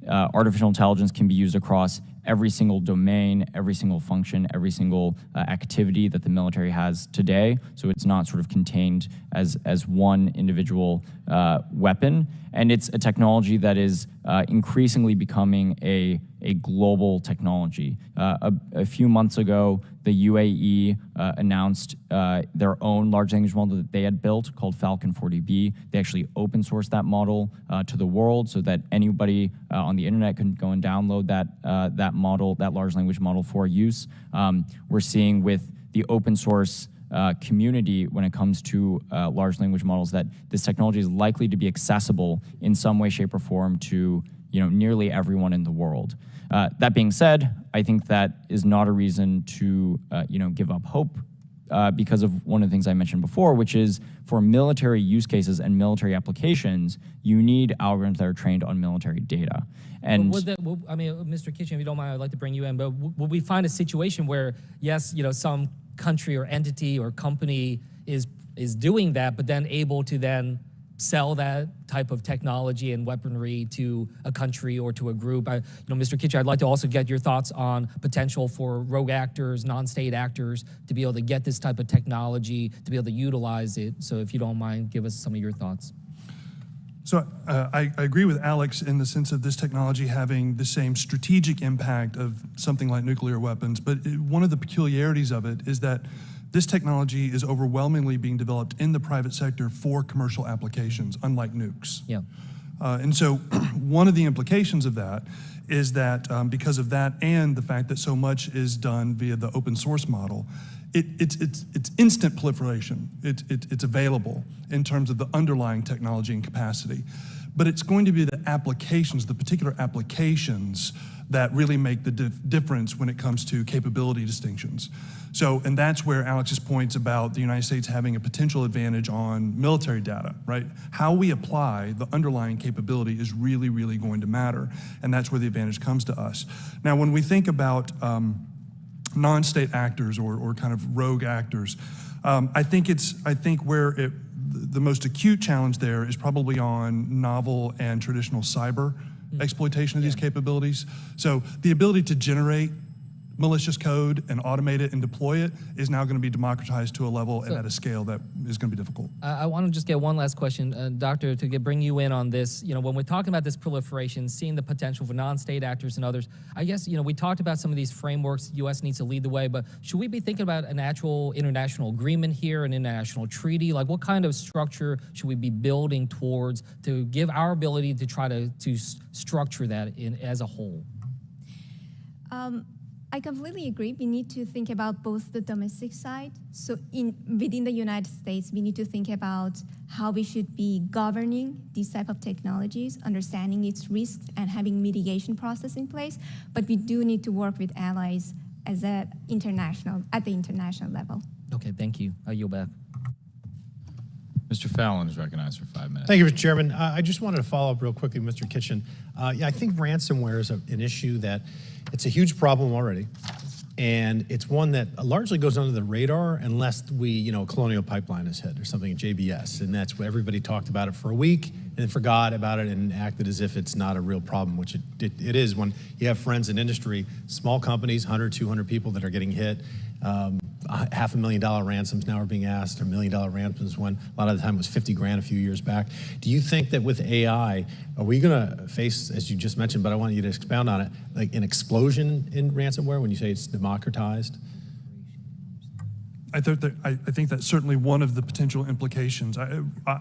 Artificial intelligence can be used across every single domain, every single function, every single activity that the military has today. So it's not sort of contained as one individual weapon. And it's a technology that is increasingly becoming a global technology. A few months ago, the UAE announced their own large language model that they had built called Falcon 40B. They actually open sourced that model to the world so that anybody on the internet can go and download that model, that large language model for use. We're seeing with the open source community when it comes to large language models that this technology is likely to be accessible in some way, shape, or form to nearly everyone in the world. That being said, I think that is not a reason to give up hope because of one of the things I mentioned before, which is for military use cases and military applications, you need algorithms that are trained on military data. And Mr. Kitchen, if you don't mind, I'd like to bring you in, but will we find a situation where, yes, some country or entity or company is doing that, but then able to then sell that type of technology and weaponry to a country or to a group? Mr. Kitchen, I'd like to also get your thoughts on potential for rogue actors, non-state actors to be able to get this type of technology, to be able to utilize it. So if you don't mind, give us some of your thoughts. So I agree with Alex in the sense of this technology having the same strategic impact of something like nuclear weapons, but one of the peculiarities of it is that this technology is overwhelmingly being developed in the private sector for commercial applications, unlike nukes. Yeah. And so one of the implications of that is that because of that and the fact that so much is done via the open source model, it's instant proliferation. It's available in terms of the underlying technology and capacity. But it's going to be the applications, the particular applications that really make the difference when it comes to capability distinctions. So, and that's where Alex's points about the United States having a potential advantage on military data, right? How we apply the underlying capability is really, really going to matter, and that's where the advantage comes to us. Now, when we think about non-state actors or kind of rogue actors, I think where the most acute challenge there is probably on novel and traditional cyber exploitation of these capabilities. So the ability to generate malicious code and automate it and deploy it is now going to be democratized to a level and at a scale that is going to be difficult. I want to just get one last question, Doctor, to bring you in on this. You know, when we're talking about this proliferation, seeing the potential for non-state actors and others, I guess, you know, we talked about some of these frameworks. The U.S. needs to lead the way, but should we be thinking about an actual international agreement here, an international treaty? Like, what kind of structure should we be building towards to give our ability to try to structure that as a whole? I completely agree. We need to think about both the domestic side. So within the United States, we need to think about how we should be governing these type of technologies, understanding its risks and having mitigation process in place. But we do need to work with allies at the international level. Okay, thank you. I yield back. Mr. Fallon is recognized for 5 minutes. Thank you, Mr. Chairman. I just wanted to follow up real quickly, Mr. Kitchen. Yeah, I think ransomware is an issue that it's a huge problem already, and it's one that largely goes under the radar unless Colonial Pipeline is hit or something at JBS, and that's where everybody talked about it for a week and then forgot about it and acted as if it's not a real problem, which it is when you have friends in industry, small companies, 100, 200 people that are getting hit. $500,000 ransoms now are being asked, or $1 million ransoms when a lot of the time it was 50 grand a few years back. Do you think that with AI, are we going to face, as you just mentioned, but I want you to expound on it, like an explosion in ransomware when you say it's democratized? I think that's certainly one of the potential implications.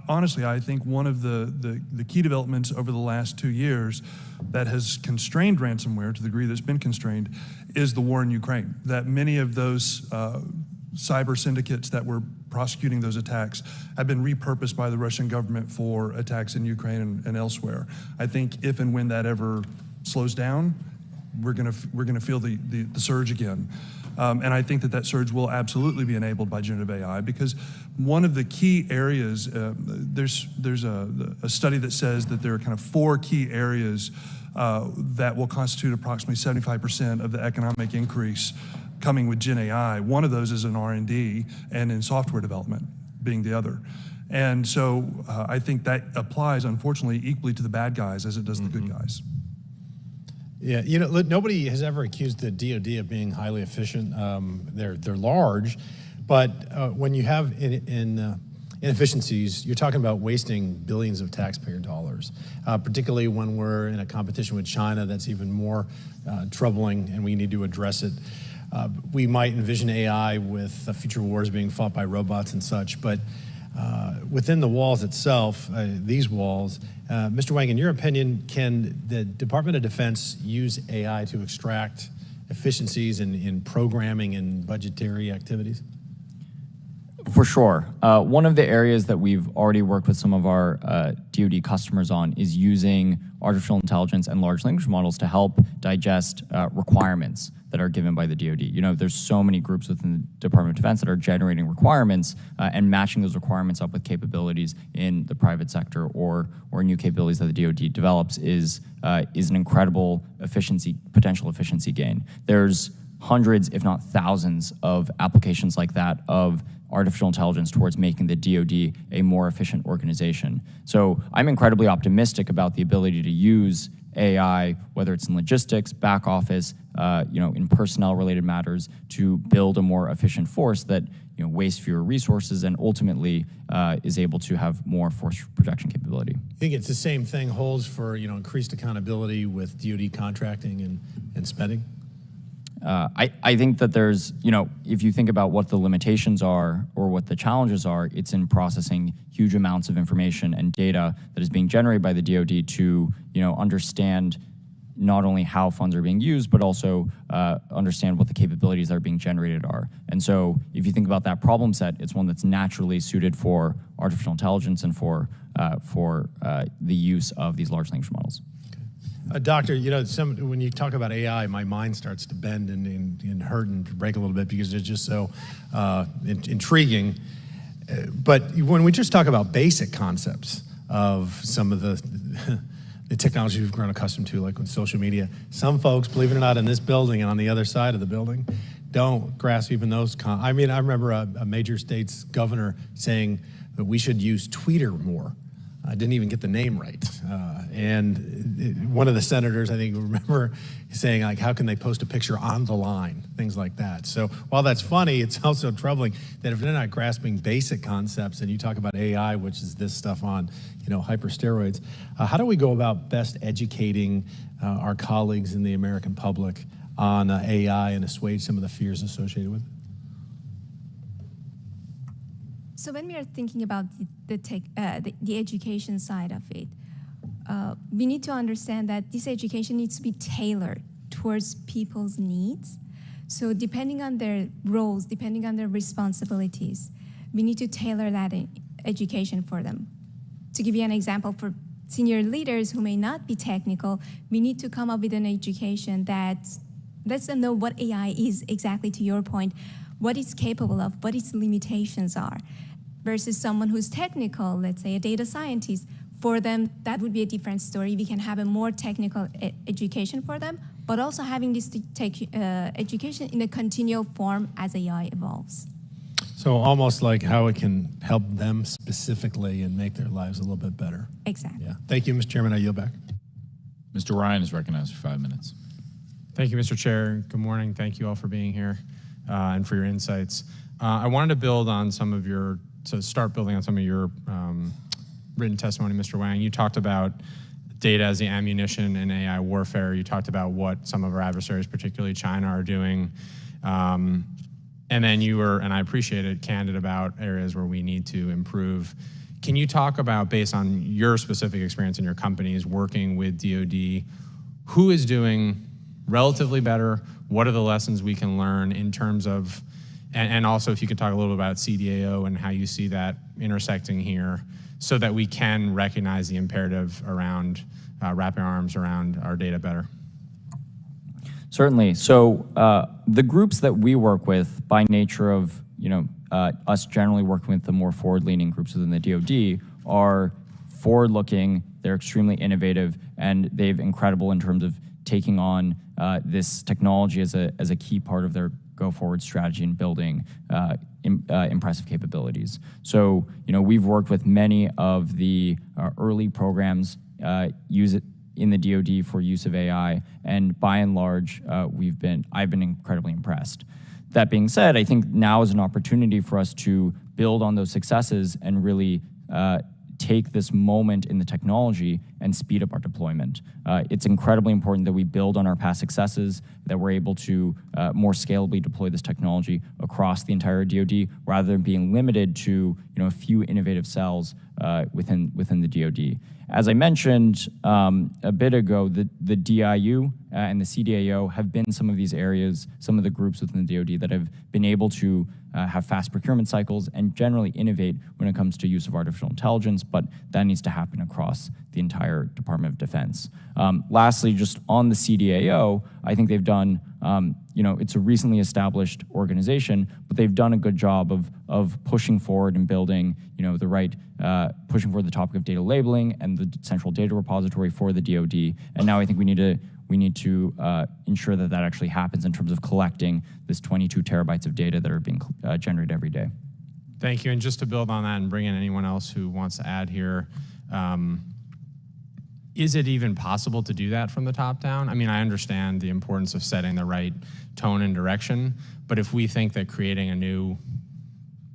Honestly, I think one of the key developments over the last 2 years that has constrained ransomware to the degree that's been constrained is the war in Ukraine. That many of those cyber syndicates that were prosecuting those attacks have been repurposed by the Russian government for attacks in Ukraine and elsewhere. I think if and when that ever slows down, we're gonna feel the surge again. And I think that surge will absolutely be enabled by generative AI, because one of the key areas, there's a study that says that there are kind of 4 key areas that will constitute approximately 75% of the economic increase coming with Gen AI. One of those is in R&D and in software development being the other. And so I think that applies, unfortunately, equally to the bad guys as it does the good guys. Yeah, nobody has ever accused the DoD of being highly efficient. They're large, but when you have inefficiencies, you're talking about wasting billions of taxpayer dollars, particularly when we're in a competition with China that's even more troubling, and we need to address it. We might envision AI with future wars being fought by robots and such, but within the walls itself, these walls, Mr. Wang, in your opinion, can the Department of Defense use AI to extract efficiencies in programming and budgetary activities? For sure. One of the areas that we've already worked with some of our DoD customers on is using artificial intelligence and large language models to help digest requirements that are given by the DoD. There's so many groups within the Department of Defense that are generating requirements and matching those requirements up with capabilities in the private sector or new capabilities that the DoD develops is an incredible potential efficiency gain. There's hundreds, if not thousands, of applications like that of artificial intelligence towards making the DoD a more efficient organization. So I'm incredibly optimistic about the ability to use AI, whether it's in logistics, back office, in personnel-related matters, to build a more efficient force that wastes fewer resources and ultimately is able to have more force projection capability. I think it's the same thing holds for increased accountability with DoD contracting and spending. I think that there's, if you think about what the limitations are or what the challenges are, it's in processing huge amounts of information and data that is being generated by the DoD to, understand not only how funds are being used, but also understand what the capabilities that are being generated are. And so if you think about that problem set, it's one that's naturally suited for artificial intelligence and for the use of these large language models. Doctor, when you talk about AI, my mind starts to bend and hurt and break a little bit because it's just so intriguing. But when we just talk about basic concepts of some of the technology we've grown accustomed to, like with social media, some folks, believe it or not, in this building and on the other side of the building, don't grasp even those. I remember a major state's governor saying that we should use Twitter more. I didn't even get the name right. One of the senators, I think, remember saying, like, how can they post a picture on the line? Things like that. So while that's funny, it's also troubling that if they're not grasping basic concepts, and you talk about AI, which is this stuff on, hypersteroids, how do we go about best educating our colleagues in the American public on AI and assuage some of the fears associated with it? So when we are thinking about the education side of it, we need to understand that this education needs to be tailored towards people's needs. So depending on their roles, depending on their responsibilities, we need to tailor that education for them. To give you an example, for senior leaders who may not be technical, we need to come up with an education that lets them know what AI is, exactly to your point, what it's capable of, what its limitations are. Versus someone who's technical, let's say a data scientist, for them, that would be a different story. We can have a more technical education for them, but also having this education in a continual form as AI evolves. So almost like how it can help them specifically and make their lives a little bit better. Exactly. Yeah. Thank you, Mr. Chairman. I yield back. Mr. Ryan is recognized for 5 minutes. Thank you, Mr. Chair. Good morning. Thank you all for being here and for your insights. I wanted to build on start building on some of your written testimony, Mr. Wang. You talked about data as the ammunition in AI warfare. You talked about what some of our adversaries, particularly China, are doing. And then you were, and I appreciate it, candid about areas where we need to improve. Can you talk about, based on your specific experience in your companies working with DoD, who is doing relatively better? What are the lessons we can learn in terms of, and also if you could talk a little bit about CDAO and how you see that intersecting here so that we can recognize the imperative around wrapping our arms around our data better. Certainly. So the groups that we work with, by nature of us generally working with the more forward-leaning groups within the DoD, are forward-looking. They're extremely innovative, and they've incredible in terms of taking on this technology as a key part of their go-forward strategy and building impressive capabilities. So we've worked with many of the early programs use it in the DoD for use of AI, and by and large, I've been incredibly impressed. That being said, I think now is an opportunity for us to build on those successes and really take this moment in the technology and speed up our deployment. It's incredibly important that we build on our past successes, that we're able to more scalably deploy this technology across the entire DoD, rather than being limited to a few innovative cells within the DoD. As I mentioned a bit ago, the DIU and the CDAO have been some of these areas, some of the groups within the DoD that have been able to have fast procurement cycles and generally innovate when it comes to use of artificial intelligence, but that needs to happen across the entire Department of Defense. Lastly, just on the CDAO, I think they've done, it's a recently established organization, but they've done a good job of pushing forward and building, pushing forward the topic of data labeling and the central data repository for the DoD. And now I think we need to ensure that actually happens in terms of collecting this 22 terabytes of data that are being generated every day. Thank you. And just to build on that and bring in anyone else who wants to add here, is it even possible to do that from the top down? I mean, I understand the importance of setting the right tone and direction, but if we think that creating a new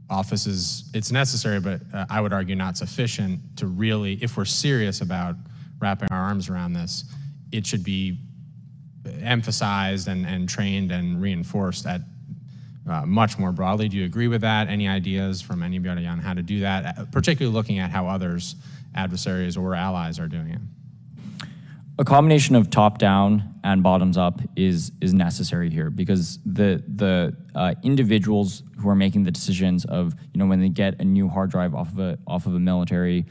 office it's necessary, but I would argue not sufficient to really, if we're serious about wrapping our arms around this, it should be emphasized and trained and reinforced at much more broadly. Do you agree with that? Any ideas from anybody on how to do that, particularly looking at how others, adversaries or allies, are doing it? A combination of top-down and bottoms-up is necessary here, because the individuals who are making the decisions of, when they get a new hard drive off of a military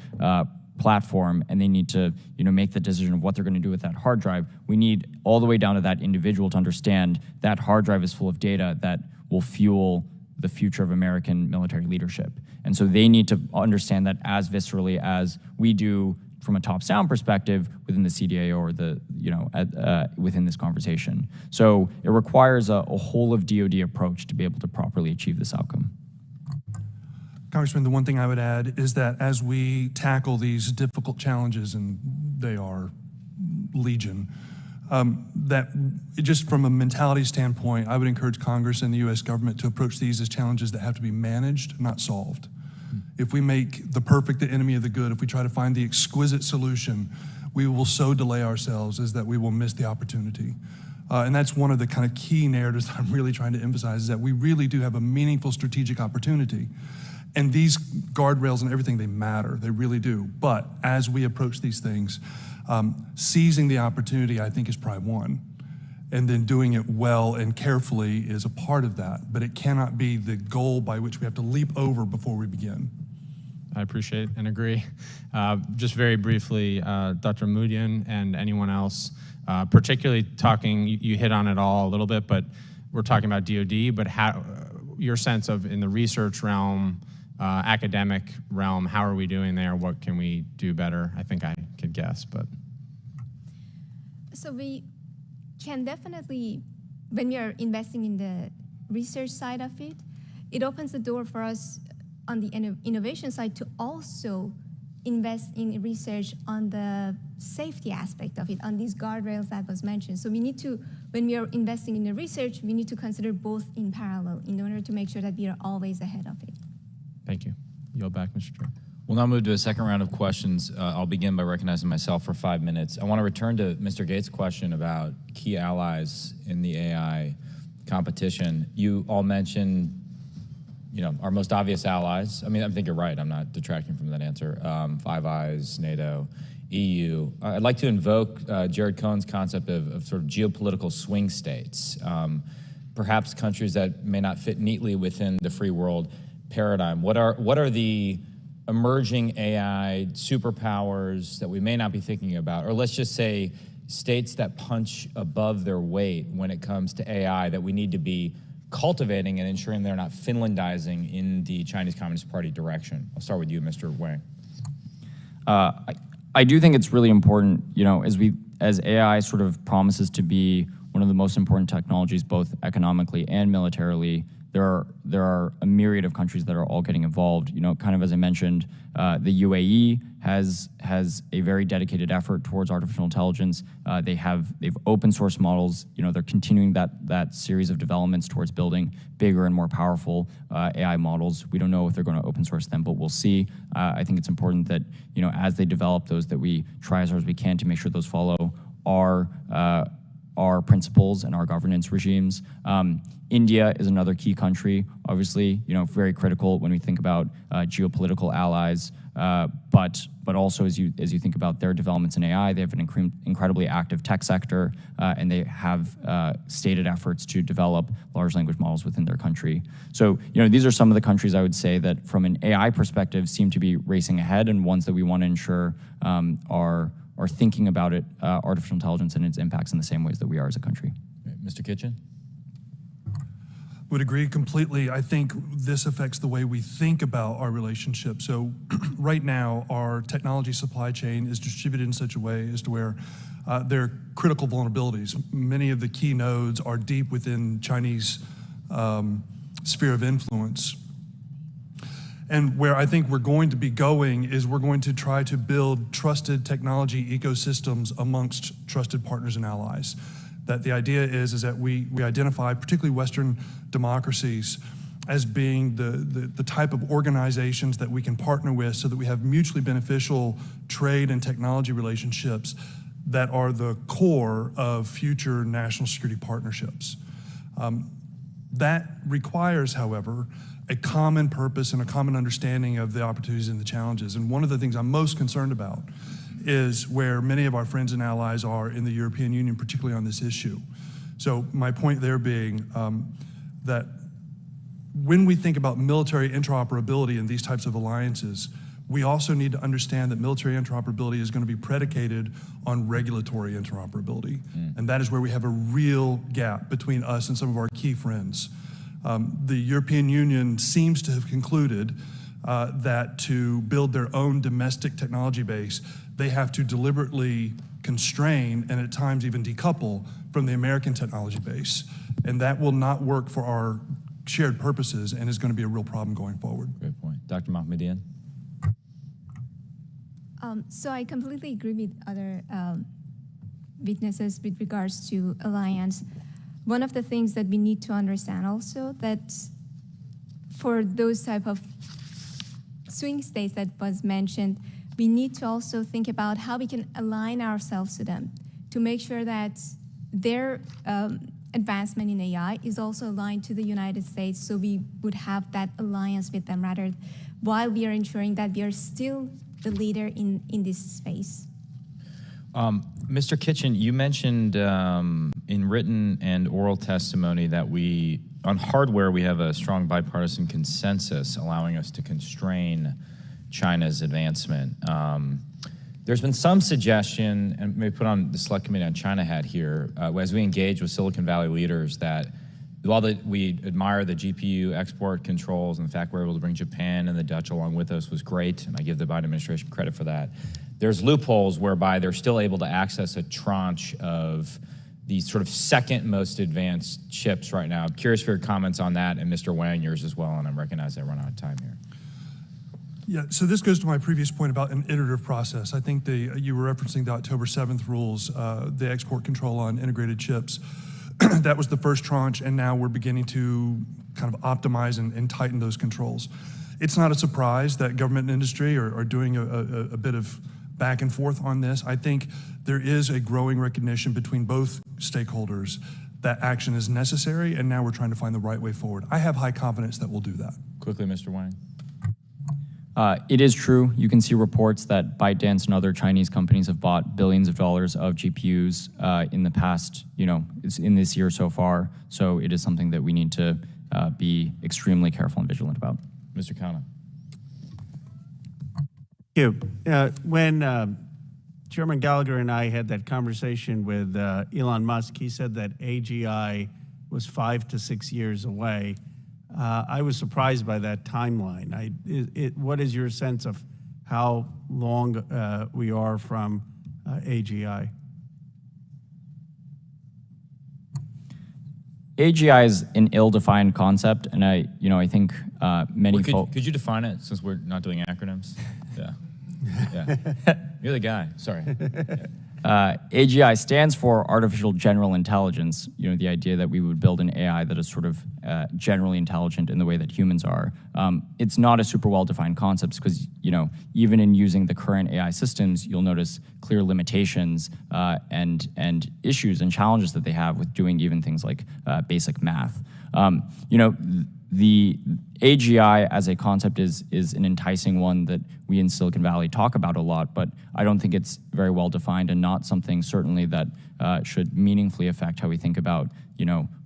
platform and they need to make the decision of what they're going to do with that hard drive, we need all the way down to that individual to understand that hard drive is full of data that will fuel the future of American military leadership. And so they need to understand that as viscerally as we do from a top-down perspective within the CDA or within this conversation. So it requires a whole of DoD approach to be able to properly achieve this outcome. Congressman, the one thing I would add is that as we tackle these difficult challenges, and they are legion, that just from a mentality standpoint, I would encourage Congress and the U.S. government to approach these as challenges that have to be managed, not solved. If we make the perfect the enemy of the good, if we try to find the exquisite solution, we will so delay ourselves as that we will miss the opportunity. And that's one of the kind of key narratives that I'm really trying to emphasize, is that we really do have a meaningful strategic opportunity. And these guardrails and everything, they matter, they really do. But as we approach these things, seizing the opportunity, I think, is probably one. And then doing it well and carefully is a part of that. But it cannot be the goal by which we have to leap over before we begin. I appreciate and agree. Just very briefly, Dr. Mudian and anyone else, particularly talking, you hit on it all a little bit, but we're talking about DoD, but how, your sense of in the research realm, academic realm, how are we doing there? What can we do better? I think I could guess, but. So we can definitely, when we are investing in the research side of it, it opens the door for us on the innovation side to also invest in research on the safety aspect of it, on these guardrails that was mentioned. So we need to, when we are investing in the research, we need to consider both in parallel in order to make sure that we are always ahead of it. Thank you. Yield back, Mr. Chair. We'll now move to a second round of questions. I'll begin by recognizing myself for 5 minutes. I want to return to Mr. Gates' question about key allies in the AI competition. You all mentioned, our most obvious allies. I mean, I think you're right. I'm not detracting from that answer. Five Eyes, NATO, EU. I'd like to invoke Jared Cohen's concept of sort of geopolitical swing states, perhaps countries that may not fit neatly within the free world paradigm. What are the emerging AI superpowers that we may not be thinking about, or let's just say states that punch above their weight when it comes to AI that we need to be cultivating and ensuring they're not Finlandizing in the Chinese Communist Party direction? I'll start with you, Mr. Wang. I do think it's really important, as AI sort of promises to be one of the most important technologies, both economically and militarily. There are a myriad of countries that are all getting involved. Kind of as I mentioned, the UAE has a very dedicated effort towards artificial intelligence. They've open source models. They're continuing that series of developments towards building bigger and more powerful AI models. We don't know if they're going to open source them, but we'll see. I think it's important that as they develop those, that we try as hard as we can to make sure those follow our principles and our governance regimes. India is another key country, obviously, very critical when we think about geopolitical allies. But also as you think about their developments in AI, they have an incredibly active tech sector, and they have stated efforts to develop large language models within their country. So, these are some of the countries I would say that from an AI perspective seem to be racing ahead, and ones that we want to ensure are thinking about it, artificial intelligence and its impacts in the same ways that we are as a country. Mr. Kitchen? Would agree completely. I think this affects the way we think about our relationship. So right now, our technology supply chain is distributed in such a way as to where there are critical vulnerabilities. Many of the key nodes are deep within Chinese sphere of influence. And where I think we're going to be going is we're going to try to build trusted technology ecosystems amongst trusted partners and allies. That the idea is that we identify, particularly Western democracies, as being the type of organizations that we can partner with so that we have mutually beneficial trade and technology relationships that are the core of future national security partnerships. That requires, however, a common purpose and a common understanding of the opportunities and the challenges. And one of the things I'm most concerned about is where many of our friends and allies are in the European Union, particularly on this issue. So my point there being that when we think about military interoperability in these types of alliances, we also need to understand that military interoperability is going to be predicated on regulatory interoperability. And that is where we have a real gap between us and some of our key friends. The European Union seems to have concluded that to build their own domestic technology base, they have to deliberately constrain and at times even decouple from the American technology base. And that will not work for our shared purposes and is going to be a real problem going forward. Great point. Dr. Mahmoodian? So I completely agree with other witnesses with regards to alliance. One of the things that we need to understand also that for those type of swing states that was mentioned, we need to also think about how we can align ourselves to them to make sure that their advancement in AI is also aligned to the United States, so we would have that alliance with them rather while we are ensuring that we are still the leader in this space. Mr. Kitchen, you mentioned in written and oral testimony that on hardware, we have a strong bipartisan consensus allowing us to constrain China's advancement. There's been some suggestion, and maybe put on the select committee on China hat here, as we engage with Silicon Valley leaders, that while we admire the GPU export controls and the fact we're able to bring Japan and the Dutch along with us was great, and I give the Biden administration credit for that. There's loopholes whereby they're still able to access a tranche of these sort of second most advanced chips right now. I'm curious for your comments on that, and Mr. Wang, yours as well, and I recognize I run out of time here. Yeah, so this goes to my previous point about an iterative process. I think you were referencing the October 7th rules, the export control on integrated chips. That was the first tranche, and now we're beginning to kind of optimize and tighten those controls. It's not a surprise that government and industry are doing a bit of back and forth on this. I think there is a growing recognition between both stakeholders that action is necessary, and now we're trying to find the right way forward. I have high confidence that we'll do that. Quickly, Mr. Wang. It is true. You can see reports that ByteDance and other Chinese companies have bought billions of dollars of GPUs in the past, in this year so far. So it is something that we need to be extremely careful and vigilant about. Mr. Kauna. Thank you. When Chairman Gallagher and I had that conversation with Elon Musk, he said that AGI was 5 to 6 years away. I was surprised by that timeline. What is your sense of how long we are from AGI? AGI is an ill-defined concept, and I think many folks. Could you define it since we're not doing acronyms? Yeah. You're the guy. Sorry. AGI stands for Artificial General Intelligence, the idea that we would build an AI that is sort of generally intelligent in the way that humans are. It's not a super well-defined concept because, even in using the current AI systems, you'll notice clear limitations and issues and challenges that they have with doing even things like basic math. The AGI as a concept is an enticing one that we in Silicon Valley talk about a lot, but I don't think it's very well defined and not something certainly that should meaningfully affect how we think about,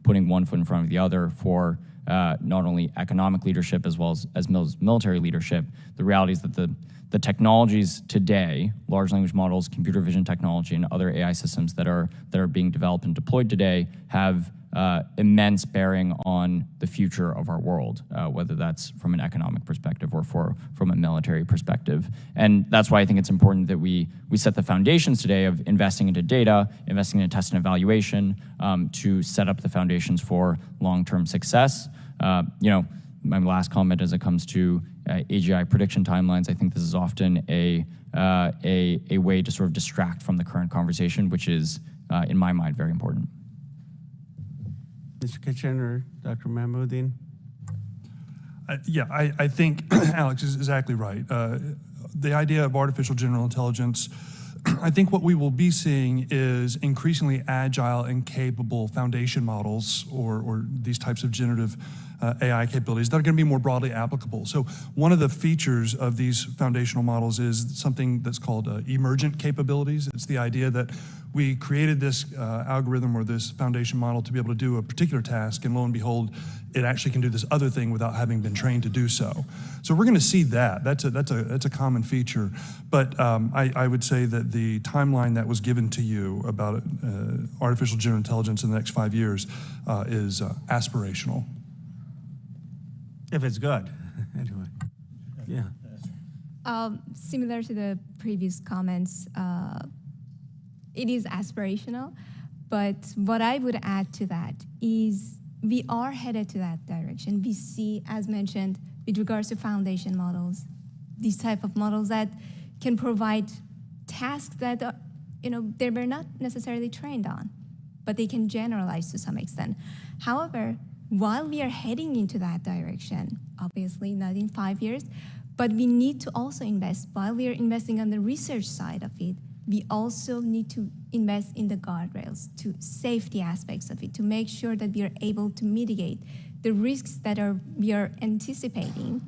putting one foot in front of the other for not only economic leadership as well as military leadership. The reality is that the technologies today, large language models, computer vision technology, and other AI systems that are being developed and deployed today have immense bearing on the future of our world, whether that's from an economic perspective or from a military perspective. And that's why I think it's important that we set the foundations today of investing into data, investing in test and evaluation to set up the foundations for long-term success. My last comment as it comes to AGI prediction timelines, I think this is often a way to sort of distract from the current conversation, which is, in my mind, very important. Mr. Kitchen or Dr. Mahmoodian? I think Alex is exactly right. The idea of artificial general intelligence I think what we will be seeing is increasingly agile and capable foundation models or these types of generative AI capabilities that are going to be more broadly applicable. So one of the features of these foundational models is something that's called emergent capabilities. It's the idea that we created this algorithm or this foundation model to be able to do a particular task, and lo and behold, it actually can do this other thing without having been trained to do so. So we're going to see that. That's a common feature. But I would say that the timeline that was given to you about artificial general intelligence in the next 5 years is aspirational. If it's good, anyway. Yeah. Similar to the previous comments, it is aspirational, but what I would add to that is we are headed to that direction. We see, as mentioned, with regards to foundation models, these type of models that can provide tasks that are, they were not necessarily trained on, but they can generalize to some extent. However, while we are heading into that direction, obviously not in 5 years, but we need to also invest, while we are investing on the research side of it, we also need to invest in the guardrails, to safety aspects of it, to make sure that we are able to mitigate the risks that we are anticipating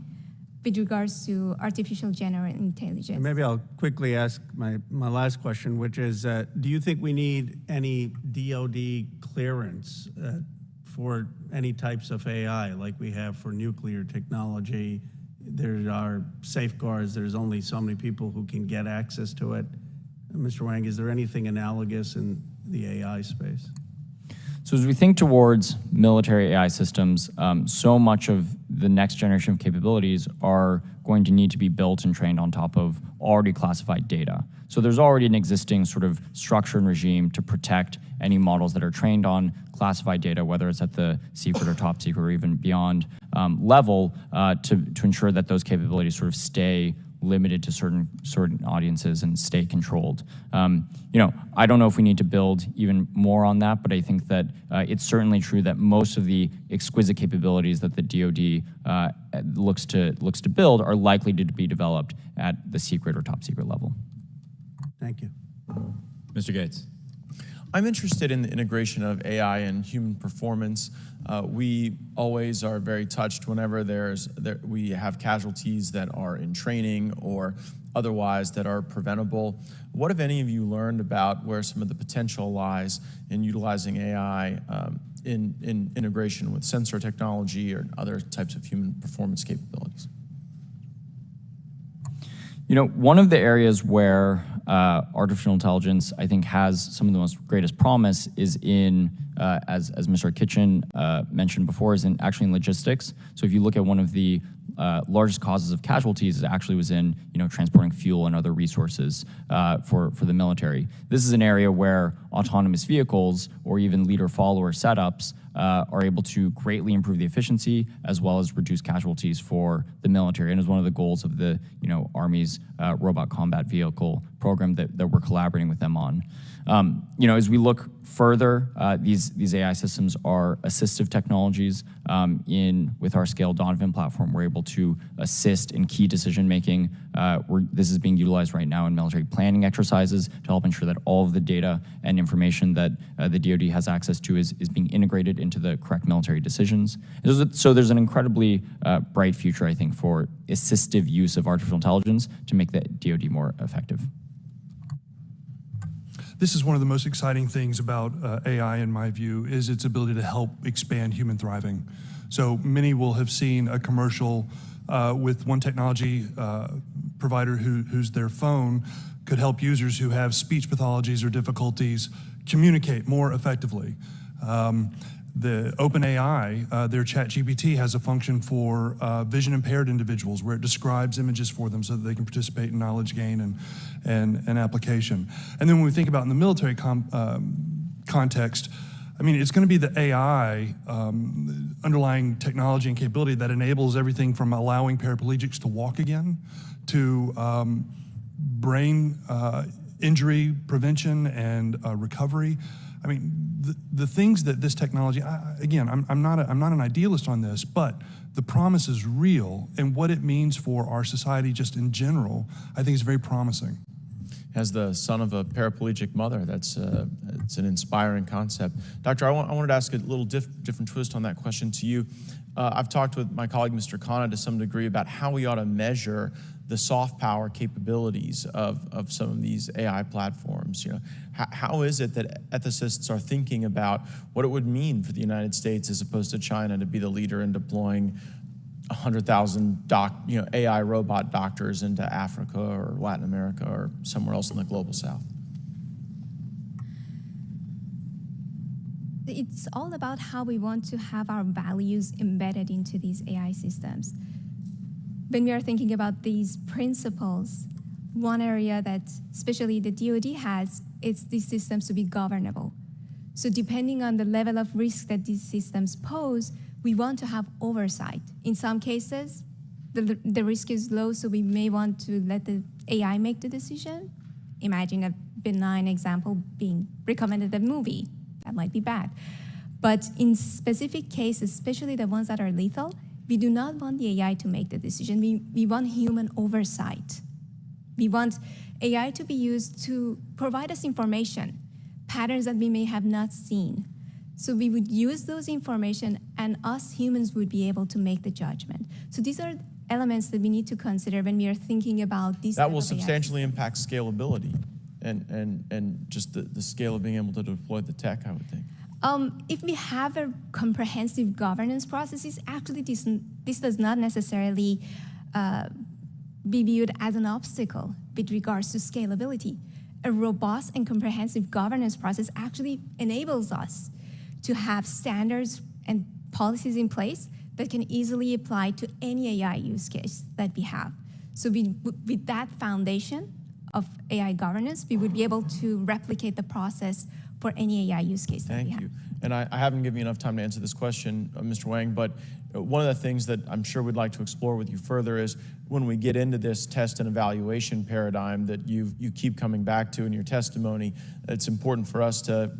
with regards to artificial general intelligence. Maybe I'll quickly ask my last question, which is, do you think we need any DoD clearance for any types of AI like we have for nuclear technology? There are safeguards. There's only so many people who can get access to it. Mr. Wang, is there anything analogous in the AI space? So as we think towards military AI systems, so much of the next generation of capabilities are going to need to be built and trained on top of already classified data. So there's already an existing sort of structure and regime to protect any models that are trained on classified data, whether it's at the secret or top secret or even beyond level, to ensure that those capabilities sort of stay limited to certain audiences and stay controlled. I don't know if we need to build even more on that, but I think that it's certainly true that most of the exquisite capabilities that the DoD looks to build are likely to be developed at the secret or top secret level. Thank you. Mr. Gates. I'm interested in the integration of AI and human performance. We always are very touched whenever we have casualties that are in training or otherwise that are preventable. What have any of you learned about where some of the potential lies in utilizing AI in integration with sensor technology or other types of human performance capabilities? One of the areas where artificial intelligence, I think, has some of the most greatest promise is in, as Mr. Kitchen mentioned before, is actually in logistics. So if you look at one of the largest causes of casualties, it actually was in transporting fuel and other resources for the military. This is an area where autonomous vehicles or even leader-follower setups are able to greatly improve the efficiency as well as reduce casualties for the military, and is one of the goals of the Army's robot combat vehicle program that we're collaborating with them on. As we look further, these AI systems are assistive technologies. With our Scale Donovan platform, we're able to assist in key decision making. This is being utilized right now in military planning exercises to help ensure that all of the data and information that the DoD has access to is being integrated into the correct military decisions. So there's an incredibly bright future, I think, for assistive use of artificial intelligence to make the DoD more effective. This is one of the most exciting things about AI, in my view, is its ability to help expand human thriving. So many will have seen a commercial with one technology provider whose their phone could help users who have speech pathologies or difficulties communicate more effectively. The OpenAI, their ChatGPT has a function for vision-impaired individuals where it describes images for them so that they can participate in knowledge gain and application. And then when we think about in the military context, it's going to be the AI underlying technology and capability that enables everything from allowing paraplegics to walk again to brain injury prevention and recovery. The things that this technology, I'm not an idealist on this, but the promise is real, and what it means for our society just in general, I think is very promising. has the son of a paraplegic mother. That's it's an inspiring concept. Doctor, I wanted to ask a little different twist on that question to you. I've talked with my colleague, Mr. Khanna, to some degree about how we ought to measure the soft power capabilities of some of these AI platforms. How is it that ethicists are thinking about what it would mean for the United States as opposed to China to be the leader in deploying 100,000 AI robot doctors into Africa or Latin America or somewhere else in the global south? It's all about how we want to have our values embedded into these AI systems. When we are thinking about these principles, one area that especially the DoD has is these systems to be governable. So depending on the level of risk that these systems pose, we want to have oversight. In some cases, the risk is low, so we may want to let the AI make the decision. Imagine a benign example being recommended a movie. That might be bad. But in specific cases, especially the ones that are lethal, we do not want the AI to make the decision. We want human oversight. We want AI to be used to provide us information, patterns that we may have not seen. So we would use those information and us humans would be able to make the judgment. So these are elements that we need to consider when we are thinking about these. That will substantially impact scalability and just the scale of being able to deploy the tech, I would think. If we have a comprehensive governance processes, actually this does not necessarily be viewed as an obstacle with regards to scalability. A robust and comprehensive governance process actually enables us to have standards and policies in place that can easily apply to any AI use case that we have. So with that foundation of AI governance, we would be able to replicate the process for any AI use case that we have. Thank you. And I haven't given you enough time to answer this question, Mr. Wang, but one of the things that I'm sure we'd like to explore with you further is when we get into this test and evaluation paradigm that you keep coming back to in your testimony, it's important for us to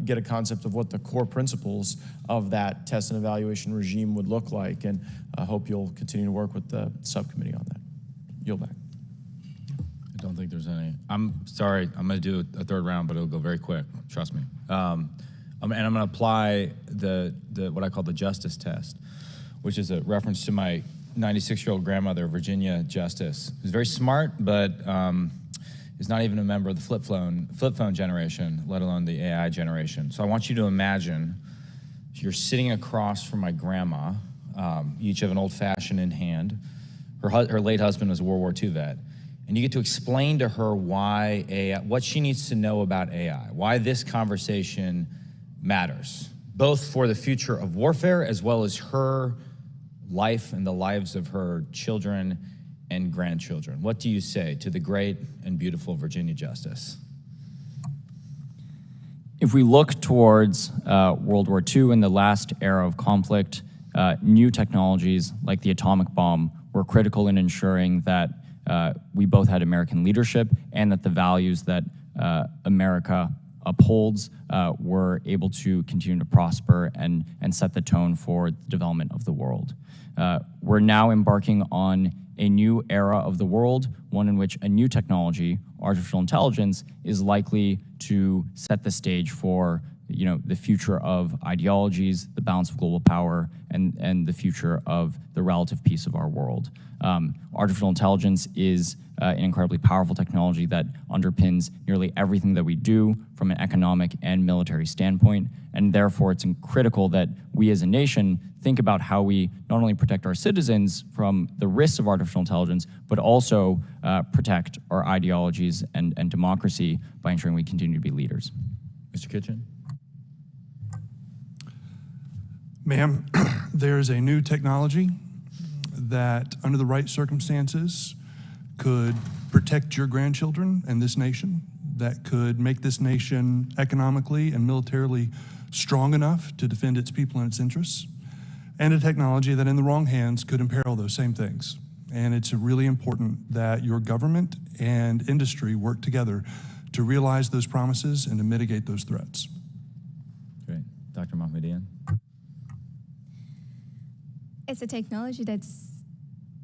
get a concept of what the core principles of that test and evaluation regime would look like, and I hope you'll continue to work with the subcommittee on that. Yield back. I don't think there's any. I'm sorry, I'm going to do a third round, but it'll go very quick, trust me. And I'm going to apply the what I call the justice test, which is a reference to my 96-year-old grandmother, Virginia Justice, who's very smart, but is not even a member of the flip phone generation, let alone the AI generation. So I want you to imagine you're sitting across from my grandma. You each have an old-fashioned in hand. Her late husband was a World War II vet. And you get to explain to her why AI, what she needs to know about AI, why this conversation matters, both for the future of warfare as well as her life and the lives of her children and grandchildren. What do you say to the great and beautiful Virginia Justice? If we look towards World War II and the last era of conflict, new technologies like the atomic bomb were critical in ensuring that we both had American leadership and that the values that America upholds were able to continue to prosper and set the tone for the development of the world. We're now embarking on a new era of the world, one in which a new technology, artificial intelligence, is likely to set the stage for the future of ideologies, the balance of global power, and the future of the relative peace of our world. Artificial intelligence is an incredibly powerful technology that underpins nearly everything that we do from an economic and military standpoint, and therefore it's critical that we as a nation think about how we not only protect our citizens from the risks of artificial intelligence, but also protect our ideologies and democracy by ensuring we continue to be leaders. Mr. Kitchen? Ma'am, there's a new technology that, under the right circumstances, could protect your grandchildren and this nation, that could make this nation economically and militarily strong enough to defend its people and its interests, and a technology that in the wrong hands could imperil those same things. And it's really important that your government and industry work together to realize those promises and to mitigate those threats. Great. Dr. Mahmoodian? It's a technology that's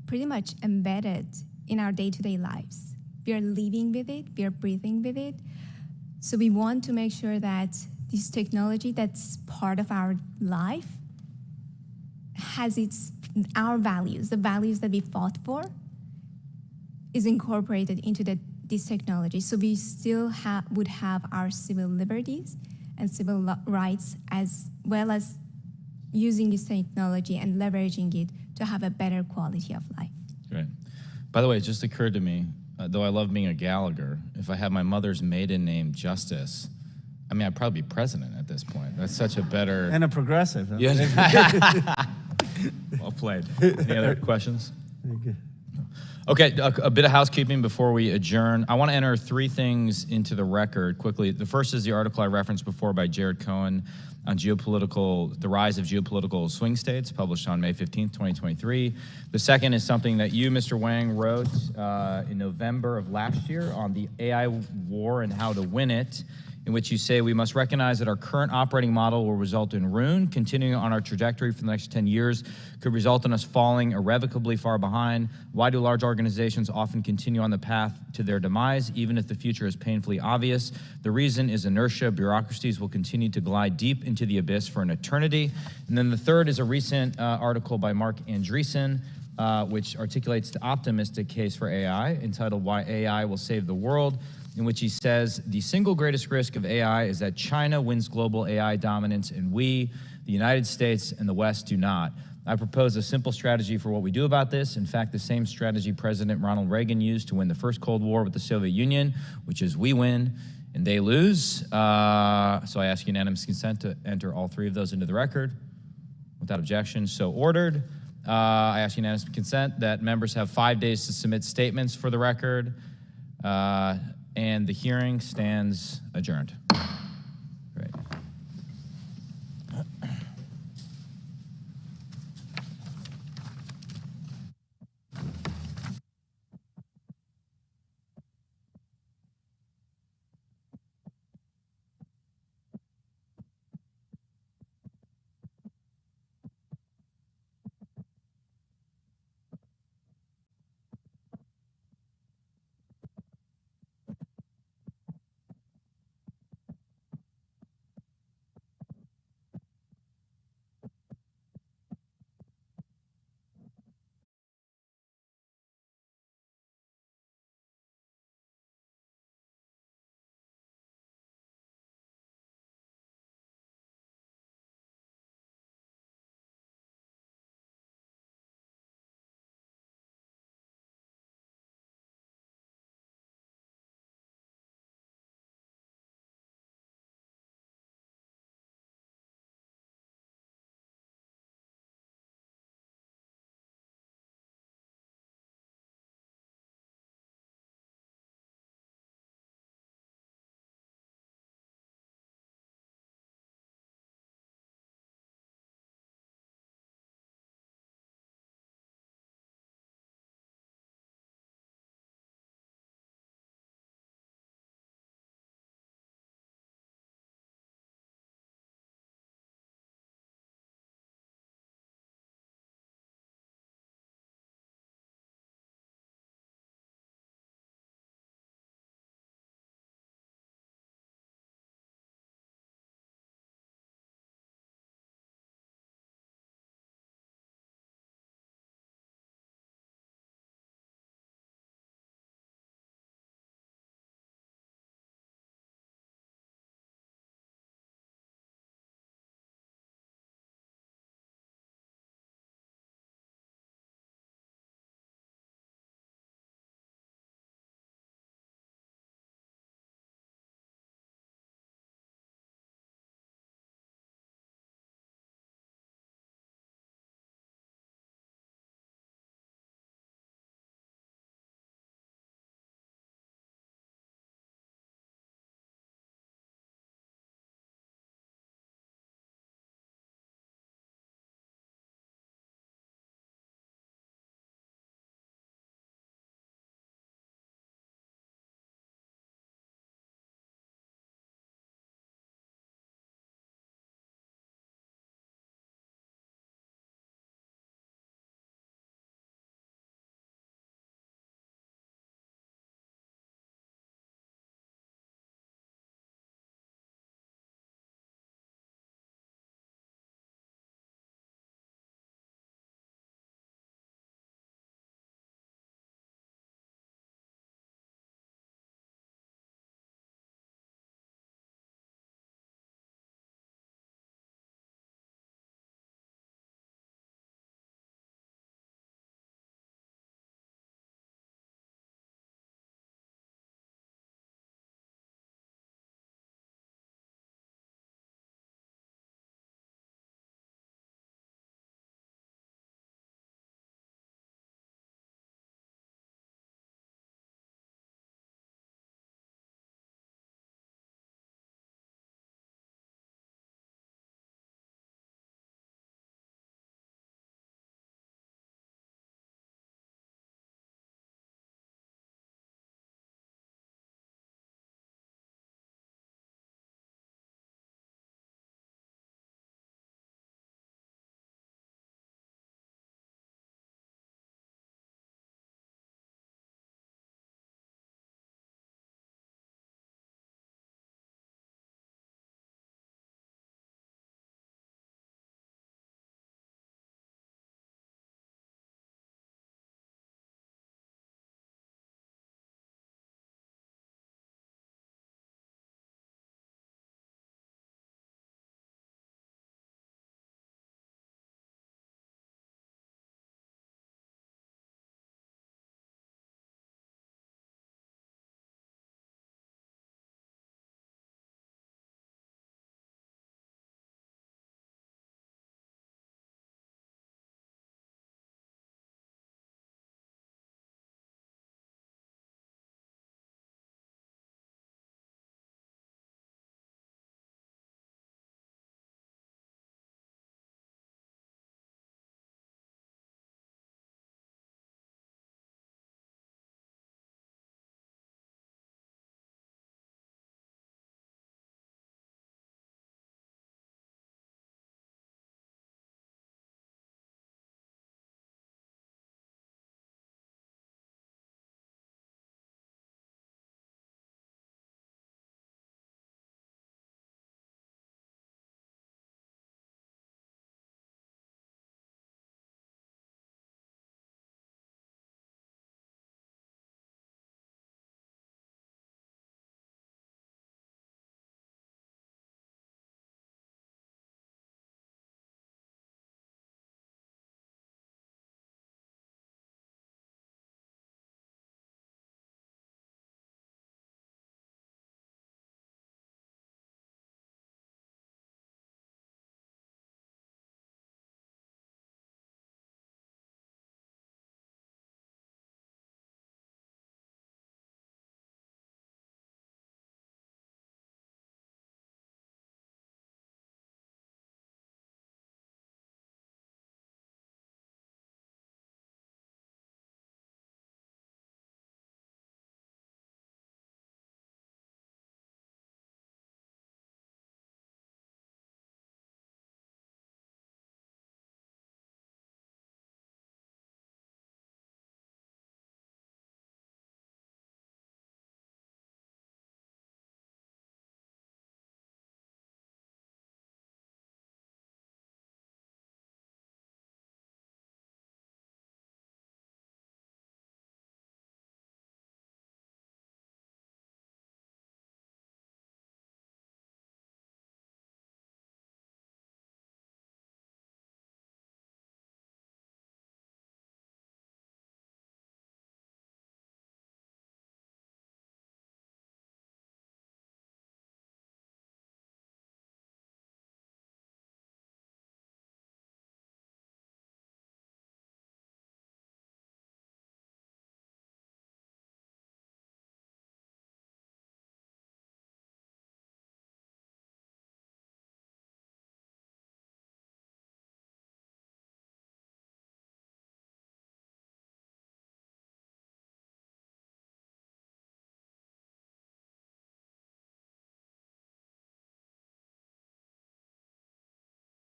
pretty much embedded in our day-to-day lives. We are living with it, we are breathing with it. So we want to make sure that this technology that's part of our life has our values, the values that we fought for, is incorporated into this technology. So we still would have our civil liberties and civil rights, as well as using this technology and leveraging it to have a better quality of life. Great. By the way, it just occurred to me, though I love being a Gallagher, if I had my mother's maiden name Justice, I mean, I'd probably be president at this point. That's such a better... And a progressive. Huh? Yeah. Well played. Any other questions? Okay, a bit of housekeeping before we adjourn. I want to enter 3 things into the record quickly. The first is the article I referenced before by Jared Cohen on the rise of geopolitical swing states, published on May 15th, 2023. The second is something that you, Mr. Wang, wrote in November of last year on the AI war and how to win it, in which you say we must recognize that our current operating model will result in ruin. Continuing on our trajectory for the next 10 years could result in us falling irrevocably far behind. Why do large organizations often continue on the path to their demise, even if the future is painfully obvious? The reason is inertia. Bureaucracies will continue to glide deep into the abyss for an eternity. And then the third is a recent article by Mark Andreessen, which articulates the optimistic case for AI, entitled Why AI Will Save the World, in which he says the single greatest risk of AI is that China wins global AI dominance and we, the United States and the West, do not. I propose a simple strategy for what we do about this. In fact, the same strategy President Ronald Reagan used to win the first Cold War with the Soviet Union, which is we win and they lose. So I ask unanimous consent to enter all 3 of those into the record. Without objection, so ordered. I ask unanimous consent that members have 5 days to submit statements for the record. And the hearing stands adjourned.